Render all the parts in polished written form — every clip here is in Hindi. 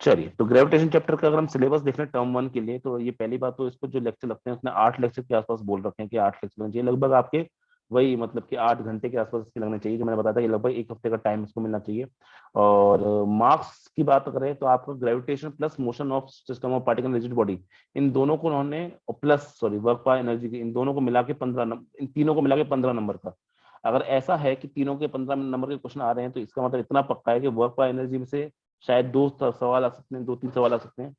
चलिए, तो ग्रेविटेशन चैप्टर का अगर हम सिलेबस देख लें टर्म 1 के लिए, तो ये पहली बात तो इसको जो लेक्चर लगते हैं उसने 8 लेक्चर के आसपास बोल रखे हैं कि 8 लेक्चर लगने चाहिए लगभग आपके, वही मतलब कि 8 घंटे के आसपास इसके लगने चाहिए, जो मैंने बताया था कि लगभग एक हफ्ते का टाइम इसको मिलना चाहिए। और मार्क्स की बात करें तो आपका gravitation plus motion of system of particle rigid body, इन दोनों को उन्होंने plus sorry work by energy की, इन दोनों को मिला के 15 इन तीनों को मिला के 15 नंबर का। अगर ऐसा है कि तीनों के 15 नंबर के क्वेश्चन आ रहे हैं तो इसका मतलब इतना पक्का है कि वर्क बाय एनर्जी में से शायद 2 सवाल आ सकते हैं, 2-3 सवाल आ सकते हैं।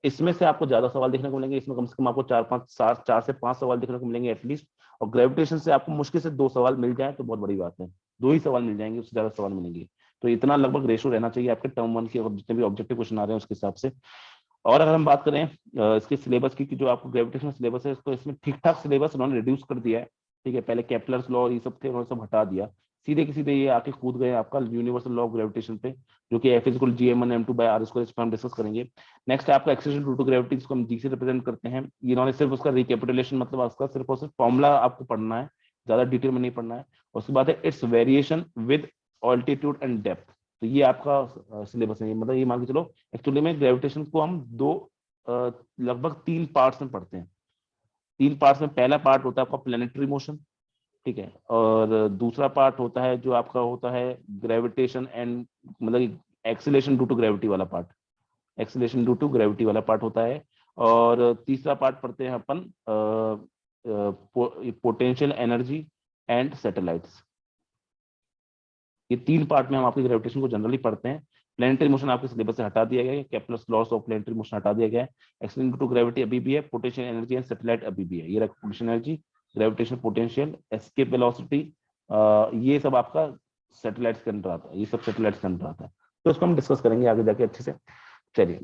इसमें से आपको ज्यादा सवाल देखने को मिलेंगे, इसमें कम से कम आपको 4 से 5 सवाल देखने को मिलेंगे एटलीस्ट। और ग्रेविटेशन से आपको मुश्किल से 2 सवाल मिल जाए तो बहुत बड़ी बात है, 2 ही सवाल मिल जाएंगे, उससे ज्यादा सवाल मिलेंगे। तो इतना लगभग रेशो रहना चाहिए आपके टर्म 1 के जितने भी ऑब्जेक्टिव क्वेश्चन आ रहे हैं उसके हिसाब से। और अगर हम बात करें इसके सिलेबस की कि जो आपको ग्रेविटेशनल सिलेबस है, तो इसमें ठीक ठाक सिलेबस उन्होंने रिड्यूस कर दिया है। ठीक है, पहले केपलर्स लॉ और ये सब थे, उन्होंने सब हटा दिया, सीधे के सीधे ये आके कूद गए आपका यूनिवर्सल लॉ ऑफ ग्रेविटेशन पे, जो कि F=gm1m2/r² इस पर हम डिस्कस करेंगे। नेक्स्ट है आपका एक्सेलरेशन ड्यू टू ग्रेविटी, जिसको हम जी से रिप्रेजेंट करते हैं। इन्होंने सिर्फ उसका रिकैपिटुलेशन मतलब उसका सिर्फ और सिर्फ फॉर्मूला आपको पढ़ना है, ज्यादा डिटेल में नहीं पढ़ना है। उसके बाद है it's variation with altitude and depth. तो ये आपका सिलेबस है, मतलब ये मान के चलो एक्चुअली में ग्रेविटेशन को हम लगभग 3 पार्ट्स में पढ़ते हैं। 3 पार्ट्स में पहला पार्ट होता है आपका प्लेनेटरी मोशन, ठीक है, और दूसरा पार्ट होता है जो आपका होता है ग्रेविटेशन एंड मतलब एक्सीलरेशन ड्यू टू ग्रेविटी वाला part, acceleration due to gravity वाला पार्ट होता है। और तीसरा पार्ट पढ़ते हैं अपन पोटेंशियल एनर्जी एंड सैटेलाइट्स। ये 3 पार्ट में हम आपके ग्रेविटेशन को जनरली पढ़ते हैं। प्लेनेटरी मोशन आपके सिलेबस से हटा दिया गया है, Kepler's loss of planetary motion हटा दिया गया है। एक्सटेंड टू ग्रेविटी अभी भी है, पोटेंशियल एनर्जी एंड सैटेलाइट अभी भी है। ये रखा potential energy, gravitation potential, escape velocity, ये सब आपका सैटेलाइट्स के अंदर आता है, ये सब सैटेलाइट्स के अंदर आता है। तो इसको हम डिस्कस करेंगे आगे जाके अच्छे से। चलिए,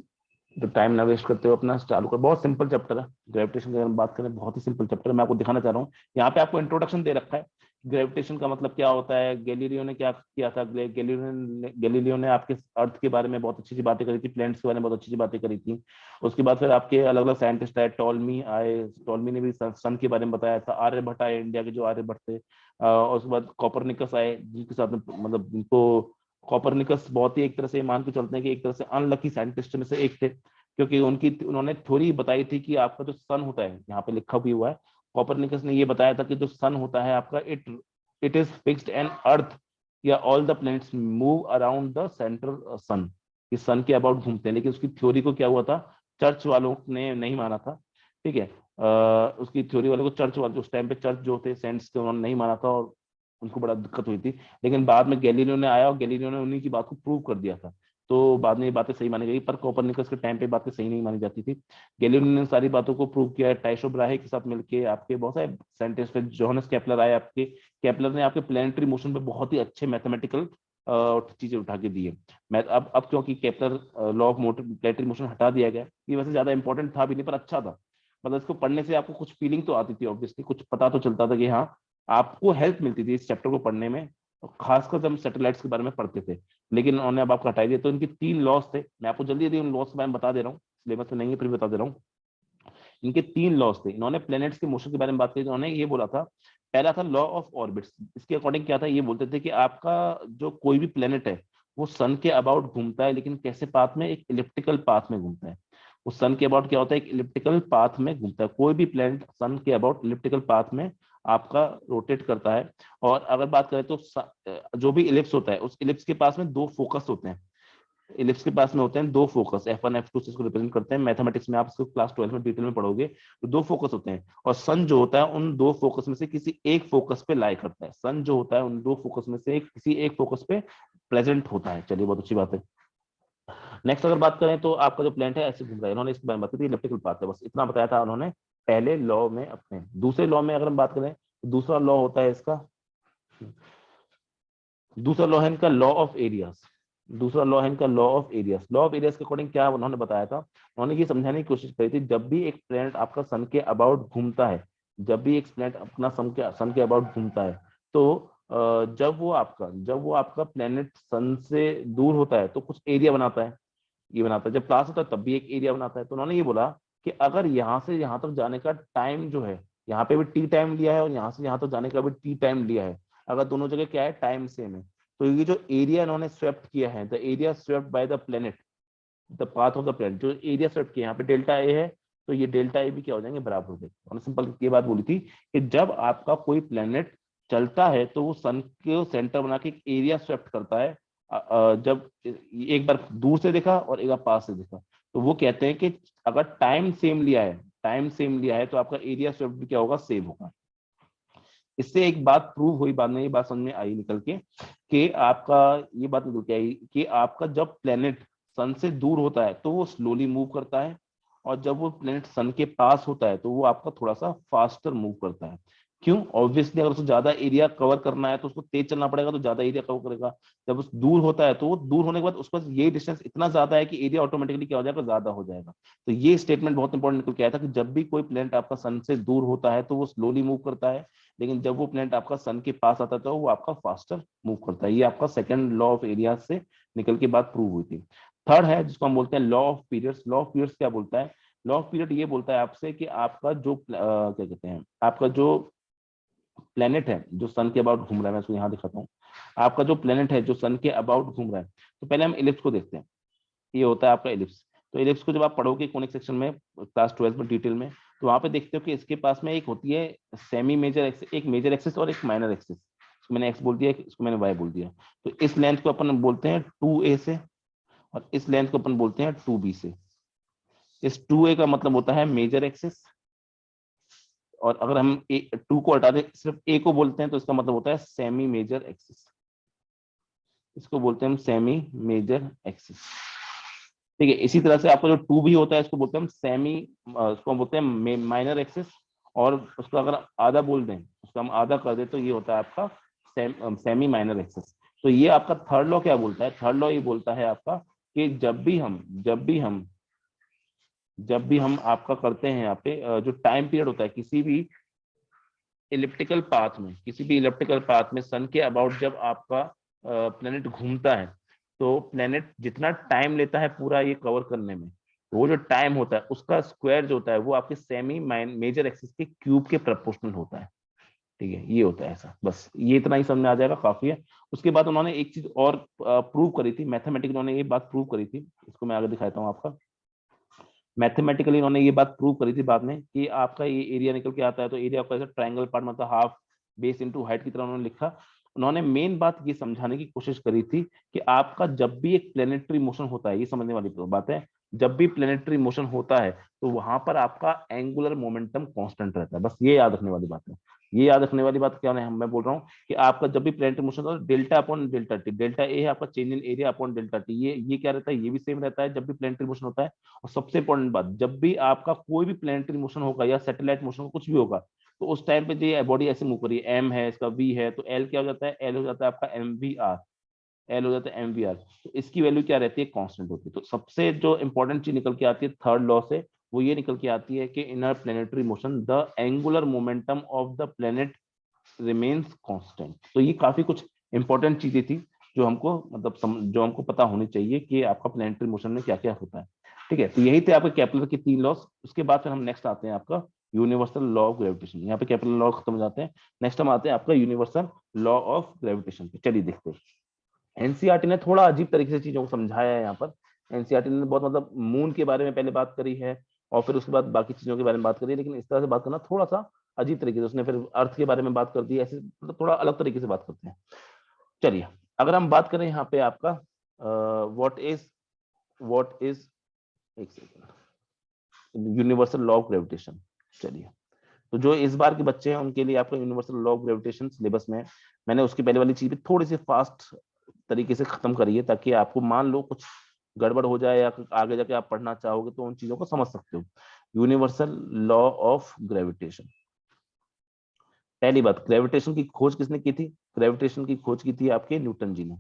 तो टाइम ना वेस्ट करते हुए अपना चालू कर, बहुत सिंपल चैप्टर है ग्रेविटेशन की अगर हम बात करें, बहुत ही सिंपल चैप्टर है। मैं आपको दिखाना चाह रहा हूँ, यहाँ पे आपको इंट्रोडक्शन दे रखा है ग्रेविटेशन का मतलब क्या होता है, गैलीलियो ने क्या किया था। गैलीलियो ने आपके अर्थ के बारे में बहुत अच्छी अच्छी बातें करी थी, प्लैनेट्स के बारे में बहुत अच्छी अच्छी बातें करी थी। उसके बाद फिर आपके अलग अलग साइंटिस्ट आए, टॉलमी आए, टॉलमी ने भी सन के बारे में बताया था। आर्यभट्ट आए, इंडिया के जो आर्यभट्ट थे। और उसके बाद कॉपरनिकस आए, जिनके साथ में मतलब जिनको कॉपरनिकस बहुत ही एक तरह से मान के चलते हैं कि एक तरह से अनलकी साइंटिस्ट में से एक थे, क्योंकि उन्होंने थ्योरी बताई थी कि आपका जो सन होता है, यहाँ पे लिखा भी हुआ है, कॉपरनिकस ने ये बताया था कि जो सन होता है आपका, it is fixed and earth या all the planets move around the central sun, कि सन के अबाउट घूमते हैं। लेकिन उसकी थ्योरी को क्या हुआ था, चर्च वालों ने नहीं माना था। ठीक है, उसकी थ्योरी वालों को चर्च वाले उस टाइम पे चर्च जो थे सेंट्स थे, उन्होंने नहीं माना था और उनको बड़ा दिक्कत हुई थी। लेकिन बाद में गैलीलियो ने आया और गैलीलियो ने उन्हीं की बात को प्रूव कर दिया था, तो बाद में ये बातें सही मानी गई। पर कोपरनिकस के टाइम पे बातें सही नहीं मानी जाती थी। गैलीलियो ने सारी बातों को प्रूव किया है टाइशो ब्राहे के साथ मिलके। आपके बहुत सारे साइंटिस्ट, जोहानस केपलर आए आपके, केपलर ने आपके प्लेनेटरी मोशन पे बहुत ही अच्छे मैथमेटिकल चीजें उठा के दी है। मैं अब क्योंकि Kepler law of motor planetary motion हटा दिया गया, ये वैसे ज्यादा इंपॉर्टेंट था भी नहीं पर अच्छा था, मतलब इसको पढ़ने से आपको कुछ फीलिंग तो आती थी, ऑब्वियसली कुछ पता तो चलता था कि हाँ, आपको हेल्प मिलती थी इस चैप्टर को पढ़ने में, खासकर जब हम सैटेलाइट्स के बारे में पढ़ते थे। लेकिन उन्होंने अब आपको हटाई दिया। तो इनकी 3 लॉस थे, मैं आपको जल्दी जल्दी उन लॉस के बारे में बता दे रहा हूँ, सिलेबस में नहीं है फिर भी बता दे रहा हूँ। इनके 3 लॉस थे। इन्होंने प्लैनेट्स के मोशन के बारे में बात की, इन्होंने ये बोला था, पहला था लॉ ऑफ ऑर्बिट्स। इसके अकॉर्डिंग क्या था, ये बोलते थे कि आपका जो कोई भी प्लेनेट है वो सन के अबाउट घूमता है, लेकिन कैसे पाथ में, एक इलिप्टिकल पाथ में घूमता है। वो सन के अबाउट क्या होता है, एक इलिप्टिकल पाथ में घूमता है। कोई भी प्लेनेट सन के अबाउट इलिप्टिकल पाथ में आपका रोटेट करता है। और अगर बात करें तो जो भी इलिप्स होता है, उस इलिप्स के पास में 2 फोकस होते हैं। इलिप्स के पास में होते हैं 2 फोकस, F1 F2 से इसको रिप्रेजेंट करते हैं। मैथमेटिक्स में आप इसको क्लास 12 में डिटेल में पढ़ोगे, तो 2 फोकस होते हैं। और सन जो होता है उन 2 फोकस में से किसी एक फोकस पे लाई करता है। सन जो होता है उन 2 फोकस में से किसी एक फोकस पे प्रेजेंट होता है। चलिए, बहुत अच्छी बात है। नेक्स्ट अगर बात करें तो आपका जो प्लेनेट है ऐसे घूम रहा है, इन्होंने इसके बारे में बताया इलिप्टिकल पाथ है, बस इतना बताया था उन्होंने पहले लॉ में अपने। दूसरे लॉ में अगर हम बात करें तो दूसरा लॉ होता है इसका, दूसरा लॉ है इनका लॉ ऑफ एरियाज। दूसरा लॉ है इनका law of areas. Law of areas के अकॉर्डिंग क्या उन्होंने बताया था, उन्होंने ये समझाने की कोशिश करी थी, जब भी एक प्लेनेट आपका सन के अबाउट घूमता है, जब भी एक प्लेनेट अपना सन के अबाउट घूमता है, तो जब वो आपका प्लेनेट सन से दूर होता है तो कुछ एरिया बनाता है, ये बनाता है। जब पास होता है तब भी एक एरिया बनाता है। तो उन्होंने ये बोला कि अगर यहाँ से यहाँ तक जाने का टाइम जो है, यहाँ पे भी टी टाइम लिया है और यहाँ से यहाँ तक जाने का भी टी टाइम लिया है, अगर दोनों जगह क्या है, टाइम सेम है, तो ये जो एरिया इन्होंने स्वेप्ट किया है, the area swept by the planet, the path of the planet, जो एरिया स्वेप्ट किया, यहाँ पे डेल्टा ए है तो ये डेल्टा ए भी क्या हो जाएंगे, बराबर हो जाएंगे। हमने सिंपल ये बात बोली थी कि जब आपका कोई प्लैनेट चलता है तो वो सन के सेंटर बना के एक एरिया स्वेप्ट करता है। जब एक बार दूर से देखा और एक बार पास से देखा, तो वो कहते हैं कि अगर टाइम सेम लिया है, टाइम सेम लिया है तो आपका एरिया स्वेप्ट भी क्या होगा, सेम होगा। इससे एक बात प्रूव हुई, बाद में ये बात समझ में आई निकल के कि आपका ये बात निकल के आई कि आपका जब प्लेनेट सन से दूर होता है तो वो स्लोली मूव करता है, और जब वो प्लेनेट सन के पास होता है तो वो आपका थोड़ा सा फास्टर मूव करता है। क्यों? ऑब्वियसली अगर उसको ज्यादा एरिया कवर करना है तो उसको तेज चलना पड़ेगा, तो ज्यादा एरिया कवर करेगा। जब उस दूर होता है तो वो दूर होने के बाद उसके पास ये डिस्टेंस इतना ज्यादा है कि एरिया ऑटोमेटिकली क्या हो जाएगा, ज्यादा हो जाएगा। तो ये स्टेटमेंट बहुत इंपॉर्टेंट निकल के आया था कि जब भी कोई प्लेनेट आपका सन से दूर होता है तो वो स्लोली मूव करता है, लेकिन जब वो प्लेनेट आपका सन के पास आता है तो वो आपका फास्टर मूव करता है। ये आपका सेकंड लॉ ऑफ एरिया से निकल के बात प्रूव हुई थी। थर्ड है जिसको हम बोलते हैं law of periods. Law of periods क्या बोलता है? लॉ ऑफ पीरियड ये बोलता है आपसे कि आपका जो क्या कहते हैं, आपका जो प्लेनेट है जो सन के अबाउट घूम रहा है, मैं इसको यहाँ दिखाता हूँ। आपका जो प्लेनेट है जो सन के अबाउट घूम रहा है, तो पहले हम इलिप्स को देखते हैं। ये होता है आपका इलिप्स। तो इलिप्स को जब आप पढ़ोगे कोनिक सेक्शन में क्लास 12 में डिटेल में, तो वहां पे देखते हो कि इसके पास में एक होती है सेमी मेजर एक्सिस, एक मेजर एक्सिस और एक माइनर एक्सिस। इसको मैंने एक्स बोल दिया, इसको मैंने वाई बोल दिया। तो इस लेंथ को अपन बोलते हैं 2a से, और इस लेंथ को अपन बोलते हैं 2b से। इस 2a का मतलब होता है मेजर एक्सिस, और अगर हम 2 को हटा दें सिर्फ a को बोलते हैं तो इसका मतलब होता है सेमी मेजर एक्सिस। इसको बोलते हैं हम सेमी मेजर एक्सिस। ठीक है, इसी तरह से आपका जो 2 भी होता है इसको बोलते हैं हम सेमी, उसको हम बोलते हैं माइनर एक्सिस। और उसको अगर आधा बोल दें, उसको हम आधा कर दें, तो ये होता है आपका सेमी माइनर एक्सिस। तो ये आपका थर्ड लॉ क्या बोलता है? थर्ड लॉ ये बोलता है आपका कि जब भी हम आपका करते हैं यहाँ पे जो टाइम पीरियड होता है किसी भी इलिप्टिकल पाथ में सन के अबाउट जब आपका प्लेनेट घूमता है, तो प्लेनेट जितना टाइम लेता है पूरा ये कवर करने में, वो जो टाइम होता है उसका स्क्वायर जो होता है वो आपके सेमी मेजर एक्सिस के क्यूब के प्रोपोर्शनल होता है। ठीक है, ये होता है ऐसा। बस ये इतना ही समझ में आ जाएगा, काफी है। उसके बाद उन्होंने एक चीज और प्रूव करी थी, मैथमेटिकली उन्होंने ये बात प्रूव करी थी। इसको मैं आगे दिखाता हूँ आपका। मैथमेटिकली उन्होंने ये बात प्रूव करी थी बाद में कि आपका ये एरिया निकल के आता है, तो एरिया आपका ऐसा ट्रायंगल पार्ट मतलब हाफ बेस इनटू हाइट की तरह उन्होंने लिखा। उन्होंने मेन बात ये समझाने की कोशिश करी थी कि आपका जब भी एक प्लेनेटरी मोशन होता है, ये समझने वाली बात है, जब भी प्लेनेटरी मोशन होता है तो वहां पर आपका एंगुलर मोमेंटम कांस्टेंट रहता है। बस ये याद रखने वाली बात है। ये याद रखने वाली बात क्या है, मैं बोल रहा हूँ कि आपका जब भी प्लेनेटरी मोशन होता है delta upon delta t, delta A है आपका change in area upon delta t, ये क्या रहता है, ये भी सेम रहता है जब भी प्लेनेटरी मोशन होता है। और सबसे इंपॉर्टेंट बात, जब भी आपका कोई भी प्लेनेटरी मोशन होगा या सैटेलाइट मोशन कुछ भी होगा, तो उस टाइम पे जो बॉडी ऐसे मूव करी है, एम है इसका, वी है, तो एल क्या हो जाता है, एल हो जाता है आपका एम वी आर। एल हो जाता है एम वी आर। तो इसकी वैल्यू क्या रहती है, कांस्टेंट होती है। तो सबसे जो इंपॉर्टेंट चीज निकल के आती है थर्ड लॉ से, वो ये निकल के आती है कि in a planetary motion the angular momentum of the planet remains constant. तो ये काफी कुछ इंपॉर्टेंट चीजें थी जो हमको मतलब जो हमको पता होनी चाहिए कि आपका प्लेनेटरी मोशन में क्या क्या होता है। ठीक है, तो यही थे आपके केपलर के 3 लॉस। उसके बाद फिर हम नेक्स्ट आते हैं आपका यूनिवर्सल लॉ ऑफ ग्रेविटेशन। यहाँ पे केपलर लॉ खत्म हो जाते हैं। नेक्स्ट हम आते हैं आपका यूनिवर्सल लॉ ऑफ ग्रेविटेशन पे। चलिए देखते हैं। एनसीईआरटी ने थोड़ा अजीब तरीके से चीजों को समझाया है यहाँ पर। एनसीईआरटी ने बहुत मतलब मून के बारे में पहले बात करी है, और फिर उसके बाद बाकी चीजों के बारे में बात करी है, लेकिन इस तरह से बात करना थोड़ा सा अजीब तरीके से। उसने फिर अर्थ के बारे में बात कर दी, ऐसे मतलब थोड़ा अलग तरीके से बात करते हैं। चलिए, अगर हम बात करें यहाँ पे आपका व्हाट इज एक second universal law of gravitation. चलिए, तो जो इस बार के बच्चे हैं उनके लिए आपका universal law of gravitation syllabus में मैंने उसकी पहले वाली चीज थोड़ी सी फास्ट तरीके से खत्म करी है, ताकि आपको मान लो कुछ गड़बड़ हो जाए या आगे जाके आप पढ़ना चाहोगे तो उन चीजों को समझ सकते हो। Universal law of gravitation. पहली बात, ग्रेविटेशन की खोज किसने की थी? ग्रेविटेशन की खोज की थी आपके न्यूटन जी ने।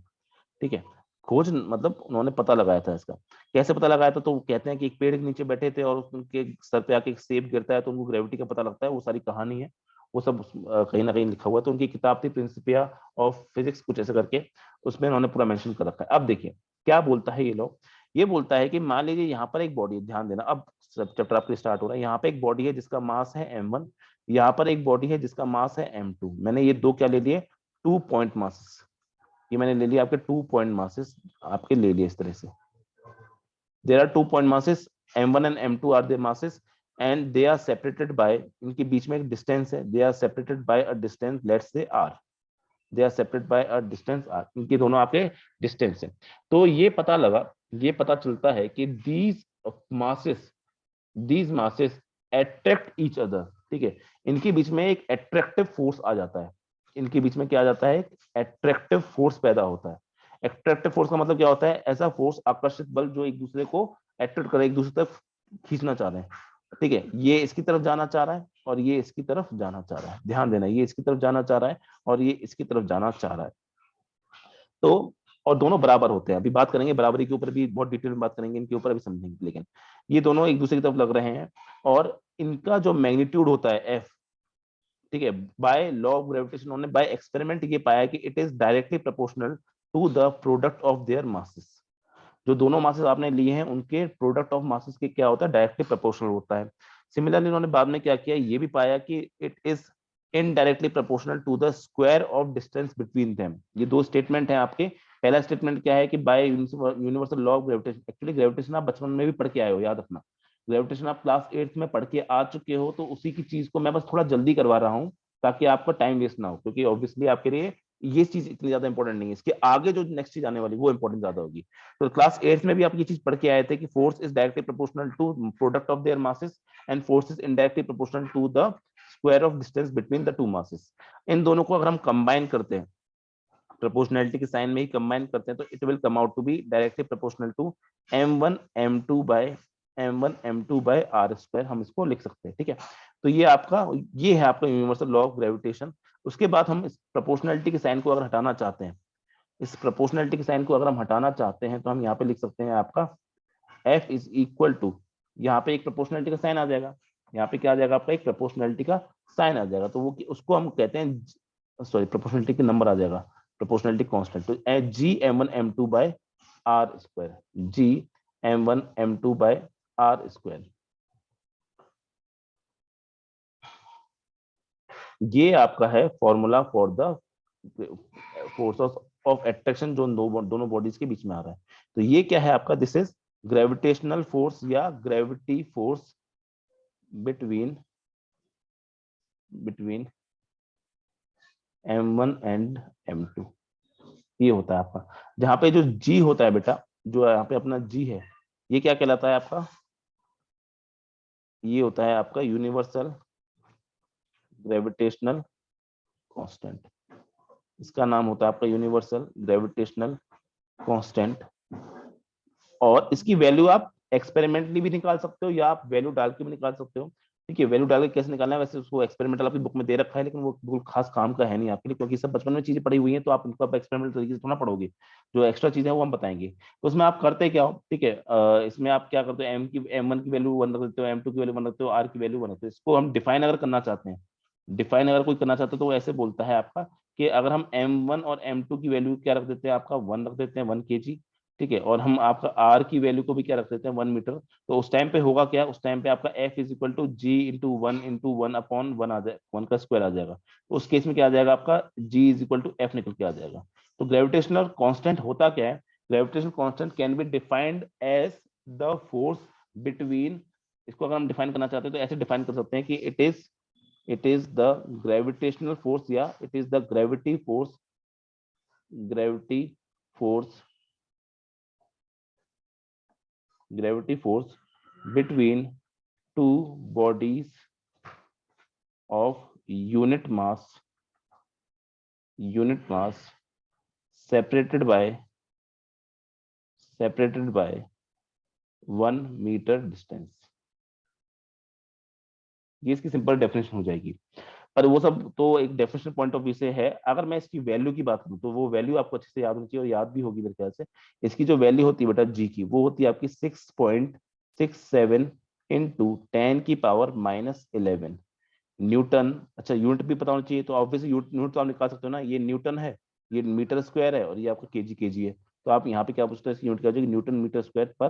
ठीक है, खोज मतलब उन्होंने पता लगाया था इसका। कैसे पता लगाया था? तो वो कहते हैं कि एक पेड़ के नीचे बैठे थे और उनके सर पे आके एक सेब गिरता है तो उनको ग्रेविटी का पता लगता है। वो सारी कहानी है, वो सब कहीं ना कहीं लिखा हुआ है। तो उनकी किताब थी प्रिंसिपिया ऑफ फिजिक्स कुछ ऐसे करके, उसमें उन्होंने पूरा मेंशन कर रखा है। अब देखिए क्या बोलता है ये लोग। ये बोलता है कि मान लीजिए यहाँ पर एक बॉडी, ध्यान देना अब चैप्टर आपके स्टार्ट हो रहा है। यहाँ पे एक बॉडी है जिसका मास है m1, यहाँ पर एक बॉडी है जिसका मास है m2। मैंने ये दो क्या ले लिए, 2 पॉइंट मासेस। ये मैंने ले लिया आपके 2 पॉइंट मासेस आपके ले लिए इस तरह से। There are 2 point masses m1 and m2 are there masses and they are separated by, इनके बीच में एक डिस्टेंस है, they are separated by a distance let's say r, they are separated by a distance r, इनके दोनों आपके डिस्टेंस है। तो ये पता लगा, ये पता चलता है कि these masses attract each other, ठीक है, इनके बीच में एक एट्रैक्टिव फोर्स आ जाता है, इनके बीच में क्या आ जाता है, एक एट्रैक्टिव फोर्स पैदा होता है। एट्रैक्टिव फोर्स का मतलब क्या होता है, ऐसा फोर्स, आकर्षित बल जो एक दूसरे को एट्रैक्ट करे, एक दूसरे तरफ खींचना चाह रहे हैं, ठीक है, ये इसकी तरफ जाना चाह रहा है और ये इसकी तरफ जाना चाह रहा है, ध्यान देना, ये इसकी तरफ जाना चाह रहा है और ये इसकी तरफ जाना चाह रहा है। तो और दोनों बराबर होते हैं, अभी बात करेंगे बराबरी के ऊपर भी, बहुत डिटेल में बात करेंगे इनके ऊपर, अभी समझेंगे, लेकिन ये दोनों एक दूसरे की तरफ लग रहे हैं और इनका जो मैग्नीट्यूड होता है एफ, ठीक है, बाय लॉ ऑफ ग्रेविटेशन उन्होंने बाय एक्सपेरिमेंट ये पाया कि it is directly proportional to the product of their masses. जो दोनों मासेस आपने लिए हैं उनके प्रोडक्ट ऑफ मासेस के क्या होता है, डायरेक्टली प्रोपोर्शनल होता है। सिमिलरली उन्होंने बाद में क्या किया, ये भी पाया कि it is indirectly proportional to the square of distance between them. ये दो स्टेटमेंट हैं आपके। पहला स्टेटमेंट क्या है कि bye universal law of gravitation, actually gravitation आप बचपन में भी पढ़ के आए हो, याद रखना, ग्रेविटेशन आप क्लास 8th में पढ़ के आ चुके हो, तो उसी की चीज को मैं बस थोड़ा जल्दी करवा रहा हूँ ताकि आपका टाइम वेस्ट ना हो, क्योंकि ऑब्वियसली आपके लिए ये चीज इतनी ज्यादा इंपॉर्टेंट नहीं है, इसके आगे जो नेक्स्ट चीज आने वाली वो इंपॉर्टेंट ज्यादा होगी। तो क्लास 8th में भी आप ये चीज पढ़ के आए थे कि force is directly proportional to product of their masses and force is indirectly proportional to the square of distance between the two masses. इन दोनों को अगर हम कंबाइन करते हैं, प्रोपोर्शनलिटी के साइन में ही कंबाइन करते हैं, तो it will come out to be directly proportional to m1 m2 by r square, हम इसको लिख सकते हैं, ठीक है। तो ये है आपका यूनिवर्सल लॉ ऑफ ग्रेविटेशन। उसके बाद हम इस प्रोपोर्शनलिटी के साइन को अगर हटाना चाहते हैं, इस प्रोपोर्शनलिटी के साइन को अगर हम हटाना चाहते हैं, तो हम यहाँ पे लिख सकते हैं आपका f इज इक्वल टू, यहाँ पे एक प्रोपोर्शनलिटी का साइन आ जाएगा, यहाँ पे क्या आ जाएगा आपका, एक प्रोपोर्शनलिटी का साइन आ जाएगा, तो वो उसको हम कहते हैं, सॉरी, प्रोपोर्शनलिटी का नंबर आ जाएगा, प्रोपोर्शनलिटी कांस्टेंट, तो G m1 m2 by r square, G m1 m2 by r square. ये आपका है formula for the force of attraction जो दोनों बॉडीज के बीच में आ रहा है। तो ये क्या है आपका, दिस इज ग्रेविटेशनल फोर्स या gravity force between m1 and m2। ये होता है आपका, जहां पे जो g होता है बेटा, जो यहाँ पे अपना g है, ये क्या कहलाता है आपका, ये होता है आपका यूनिवर्सल ग्रेविटेशनल कांस्टेंट, इसका नाम होता है आपका यूनिवर्सल ग्रेविटेशनल कांस्टेंट। और इसकी वैल्यू आप एक्सपेरिमेंटली भी निकाल सकते हो या आप वैल्यू डाल के भी निकाल सकते हो, ठीक है। वैल्यू डाल के कैसे निकालना है, वैसे उसको एक्सपेरिमेंटल आपकी बुक में दे रखा है, लेकिन वो बिल्कुल खास काम का है नहीं आपके लिए, क्योंकि सब बचपन में चीजें पढ़ी हुई हैं, तो आप उनको एक्सपेरिमेंटल तरीके से थोड़ा पढ़ोगे, जो एक्स्ट्रा चीजें हैं वो हम बताएंगे। तो उसमें आप करते क्या हो, ठीक है, इसमें आप क्या करते हो, m1 की वैल्यू 1 रख देते हो, m2 की वैल्यू 1 रखते हो, r की वैल्यू 1 रखते हो। इसको हम डिफाइन अगर करना चाहते हैं, डिफाइन अगर कोई करना चाहते हो, तो वो ऐसे बोलता है आपका कि अगर हम m1 और m2 की वैल्यू क्या रख देते हैं, आपका 1 रख देते हैं, 1 kg, ठीक है, और हम आपका आर की वैल्यू को भी क्या रख देते हैं, 1 मीटर, तो उस टाइम पे होगा क्या, उस टाइम पे आपका F is equal to G into one upon one आ जाए, 1 का स्क्वायर आ जाएगा। तो उस केस में क्या आ जाएगा आपका, जी इज इक्वल टू एफ निकल के आ जाएगा। तो ग्रेविटेशनल कांस्टेंट होता क्या है, gravitational constant can be defined as the force between, इसको अगर हम डिफाइन करना चाहते हैं तो ऐसे डिफाइन कर सकते हैं कि it is the gravitational force या it is the gravity force between two bodies of unit mass separated by 1 metre distance. ये इसकी सिंपल डेफिनेशन हो जाएगी, पर वो सब तो एक डेफिनेशन पॉइंट ऑफ व्यू से है। अगर मैं इसकी वैल्यू की बात करूं, तो वो वैल्यू आपको अच्छे से याद होनी चाहिए और याद भी होगी मेरे ख्याल से। इसकी जो वैल्यू होती है बेटा जी की, वो होती है आपकी 6.67 इंटू 10⁻11 न्यूटन। अच्छा, यूनिट भी पता होना चाहिए, तो ऑब्वियसली यूनिट तो आप निकाल सकते हो ना, ये न्यूटन है, ये मीटर स्क्वायर है, और ये आपका केजी है। तो आप यहाँ पे क्या पूछते हैं, इसकी यूनिट क्या हो जाएगी, न्यूटन मीटर स्क्वायर पर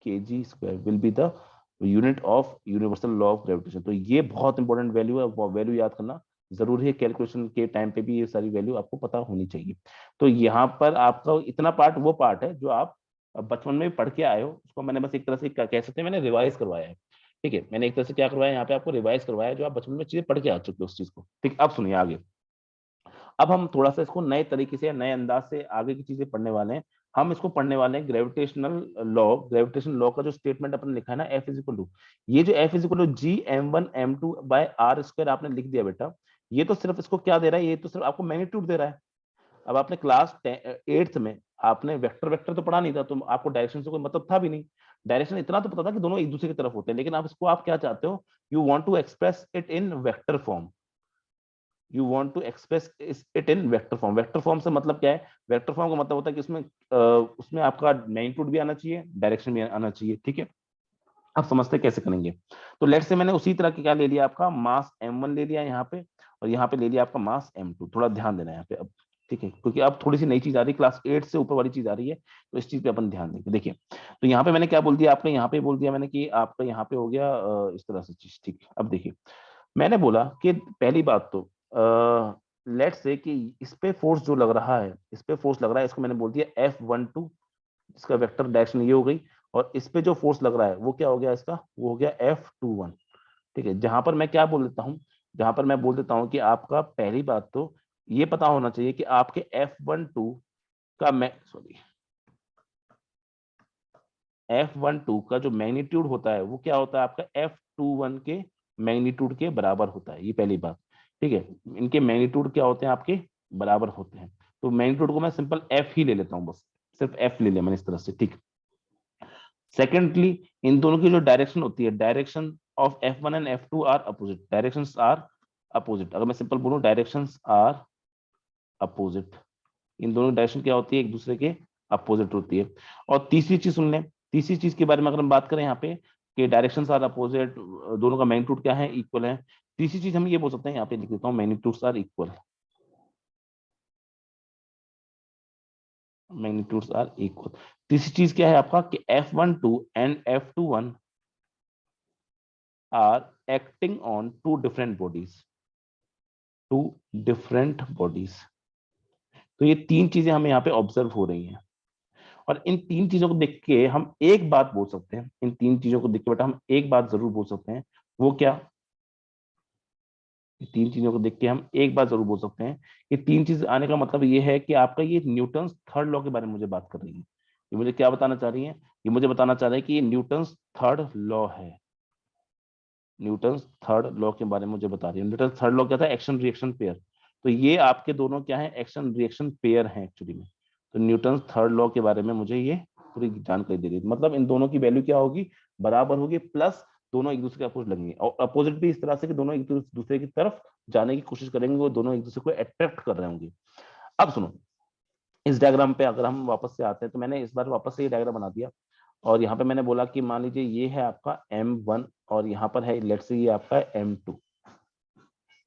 KG square will be the unit of universal law of gravitation. तो ये बहुत इंपॉर्टेंट वैल्यू है, वैल्यू याद करना जरूरी है, कैलकुलेशन के टाइम पे भी ये सारी वैल्यू आपको पता होनी चाहिए। तो यहाँ पर आपका इतना पार्ट वो पार्ट है जो आप अब बचपन में भी पढ़ के आए हो, उसको मैंने बस एक तरह से कह सकते हैं मैंने रिवाइज करवाया है। ठीक है, मैंने एक तरह से क्या करवाया यहाँ पे आपको रिवाइज करवाया, जो आप बचपन में चीजें पढ़ के आ चुके हो उस चीज को। ठीक, अब सुनिए आगे। अब हम थोड़ा सा इसको नए तरीके से, नए अंदाज से आगे की चीजें पढ़ने वाले हैं। हम इसको पढ़ने वाले हैं ग्रेविटेशनल लॉ। ग्रेविटेशनल लॉ का जो स्टेटमेंट अपन लिखा है ना, एफ इज इक्वल टू, ये जो F is equal to G m one m two by r square आपने लिख दिया बेटा, ये तो सिर्फ इसको क्या दे रहा है, ये तो सिर्फ आपको मैग्नीट्यूड दे रहा है। अब आपने क्लास 8th में आपने वेक्टर वेक्टर तो पढ़ा नहीं था, तो आपको डायरेक्शन से कोई मतलब था भी नहीं। डायरेक्शन इतना तो पता था कि दोनों एक दूसरे की तरफ होते हैं, लेकिन आप इसको आप क्या चाहते हो, you want to express it in vector form. You want to express it in vector form. Vector form से मतलब क्या है, वेक्टर फॉर्म का मतलब होता है कि उसमें आपका मैग्नीट्यूड भी आना चाहिए, डायरेक्शन भी आना चाहिए। ठीक है, आप समझते कैसे करेंगे। तो लेट से मैंने उसी तरह की क्या ले लिया, आपका मास m1 ले लिया यहाँ पे, और यहाँ पे ले लिया आपका मास m2। थोड़ा ध्यान देना यहाँ पे अब। ठीक है, क्योंकि अब थोड़ी सी नई चीज आ रही है, क्लास 8 से ऊपर वाली चीज आ रही है, तो इस चीज पे अपन ध्यान देंगे। देखिए, तो यहाँ पे मैंने क्या बोल दिया, आपने यहाँ पे बोल दिया मैंने कि आपका यहाँ पे हो गया इस तरह से चीज। ठीक है, अब देखिए, मैंने बोला कि पहली बात तो लेट से कि इस पे फोर्स जो लग रहा है, इस पे फोर्स लग रहा है, इसको मैंने बोल दिया F12, इसका वेक्टर डायरेक्शन ये हो गई। और इस पे जो फोर्स लग रहा है वो क्या हो गया, इसका वो हो गया F21। ठीक है, जहां पर मैं क्या बोल देता हूँ, जहां पर मैं बोल देता हूँ कि आपका पहली बात तो ये पता होना चाहिए कि आपके F12 का F12 का जो मैग्नीट्यूड होता है वो क्या होता है, आपका F21 के मैग्नीट्यूड के बराबर होता है। ये पहली बात। ठीक है, इनके मैग्नीट्यूड क्या होते हैं, आपके बराबर होते हैं। तो मैग्नीट्यूड को मैं सिंपल F ही ले लेता हूँ, बस सिर्फ F ले लिया मैंने इस तरह से। ठीक, सेकेंडली, इन दोनों की जो डायरेक्शन होती है, direction of F1 and F2 are opposite. Directions are opposite. अगर मैं सिंपल बोलूं, डायरेक्शंस आर अपोजिट। इन दोनों डायरेक्शन क्या होती है, एक दूसरे के अपोजिट होती है। और तीसरी चीज सुन लें, तीसरी चीज के बारे में अगर हम बात करें यहाँ पे कि डायरेक्शंस आर अपोजिट, दोनों का मैग्नीट्यूड क्या है, इक्वल है। तीसरी चीज हम ये बोल सकते हैं, यहाँ पे लिख देता हूँ, magnitudes are equal. Magnitudes are equal. तीसरी चीज क्या है आपका कि F12 and F21 are acting on two different bodies, two different bodies। तो ये तीन चीजें हमें यहाँ पे ऑब्जर्व हो रही हैं, और इन तीन चीजों को देख के हम एक बात बोल सकते हैं, इन तीन चीजों को देख के बेटा हम एक बात जरूर बोल सकते हैं। वो क्या, तीन चीजों को देख के हम एक बात जरूर बोल सकते हैं कि तीन चीज आने का मतलब ये है कि आपका ये न्यूटन थर्ड लॉ के बारे में मुझे बात कर रही है। ये मुझे क्या बताना चाह रही है, ये मुझे बताना चाह रहा है कि ये न्यूटन थर्ड लॉ है। न्यूटन थर्ड लॉ के बारे में मुझे बता रही है। न्यूटन थर्ड लॉ क्या था, एक्शन रिएक्शन पेयर। तो ये आपके दोनों क्या है, एक्शन रिएक्शन पेयर हैं एक्चुअली में। तो न्यूटन थर्ड लॉ के बारे में मुझे ये पूरी जानकारी दे रही है। मतलब इन दोनों की वैल्यू क्या होगी, बराबर होगी, प्लस दोनों एक दूसरे के अपोजिट लगेंगे। और अपोजिट भी इस तरह से कि दोनों एक दूसरे की तरफ जाने की कोशिश करेंगे, वो दोनों एक दूसरे को अट्रैक्ट कर रहे होंगे। अब सुनो, इस डायग्राम पे अगर हम वापस से आते हैं, तो मैंने इस बार वापस से ये डायग्राम बना दिया। और यहाँ पे मैंने बोला कि मान लीजिए ये है आपका M1, और यहाँ पर है लेट से ये आपका M2।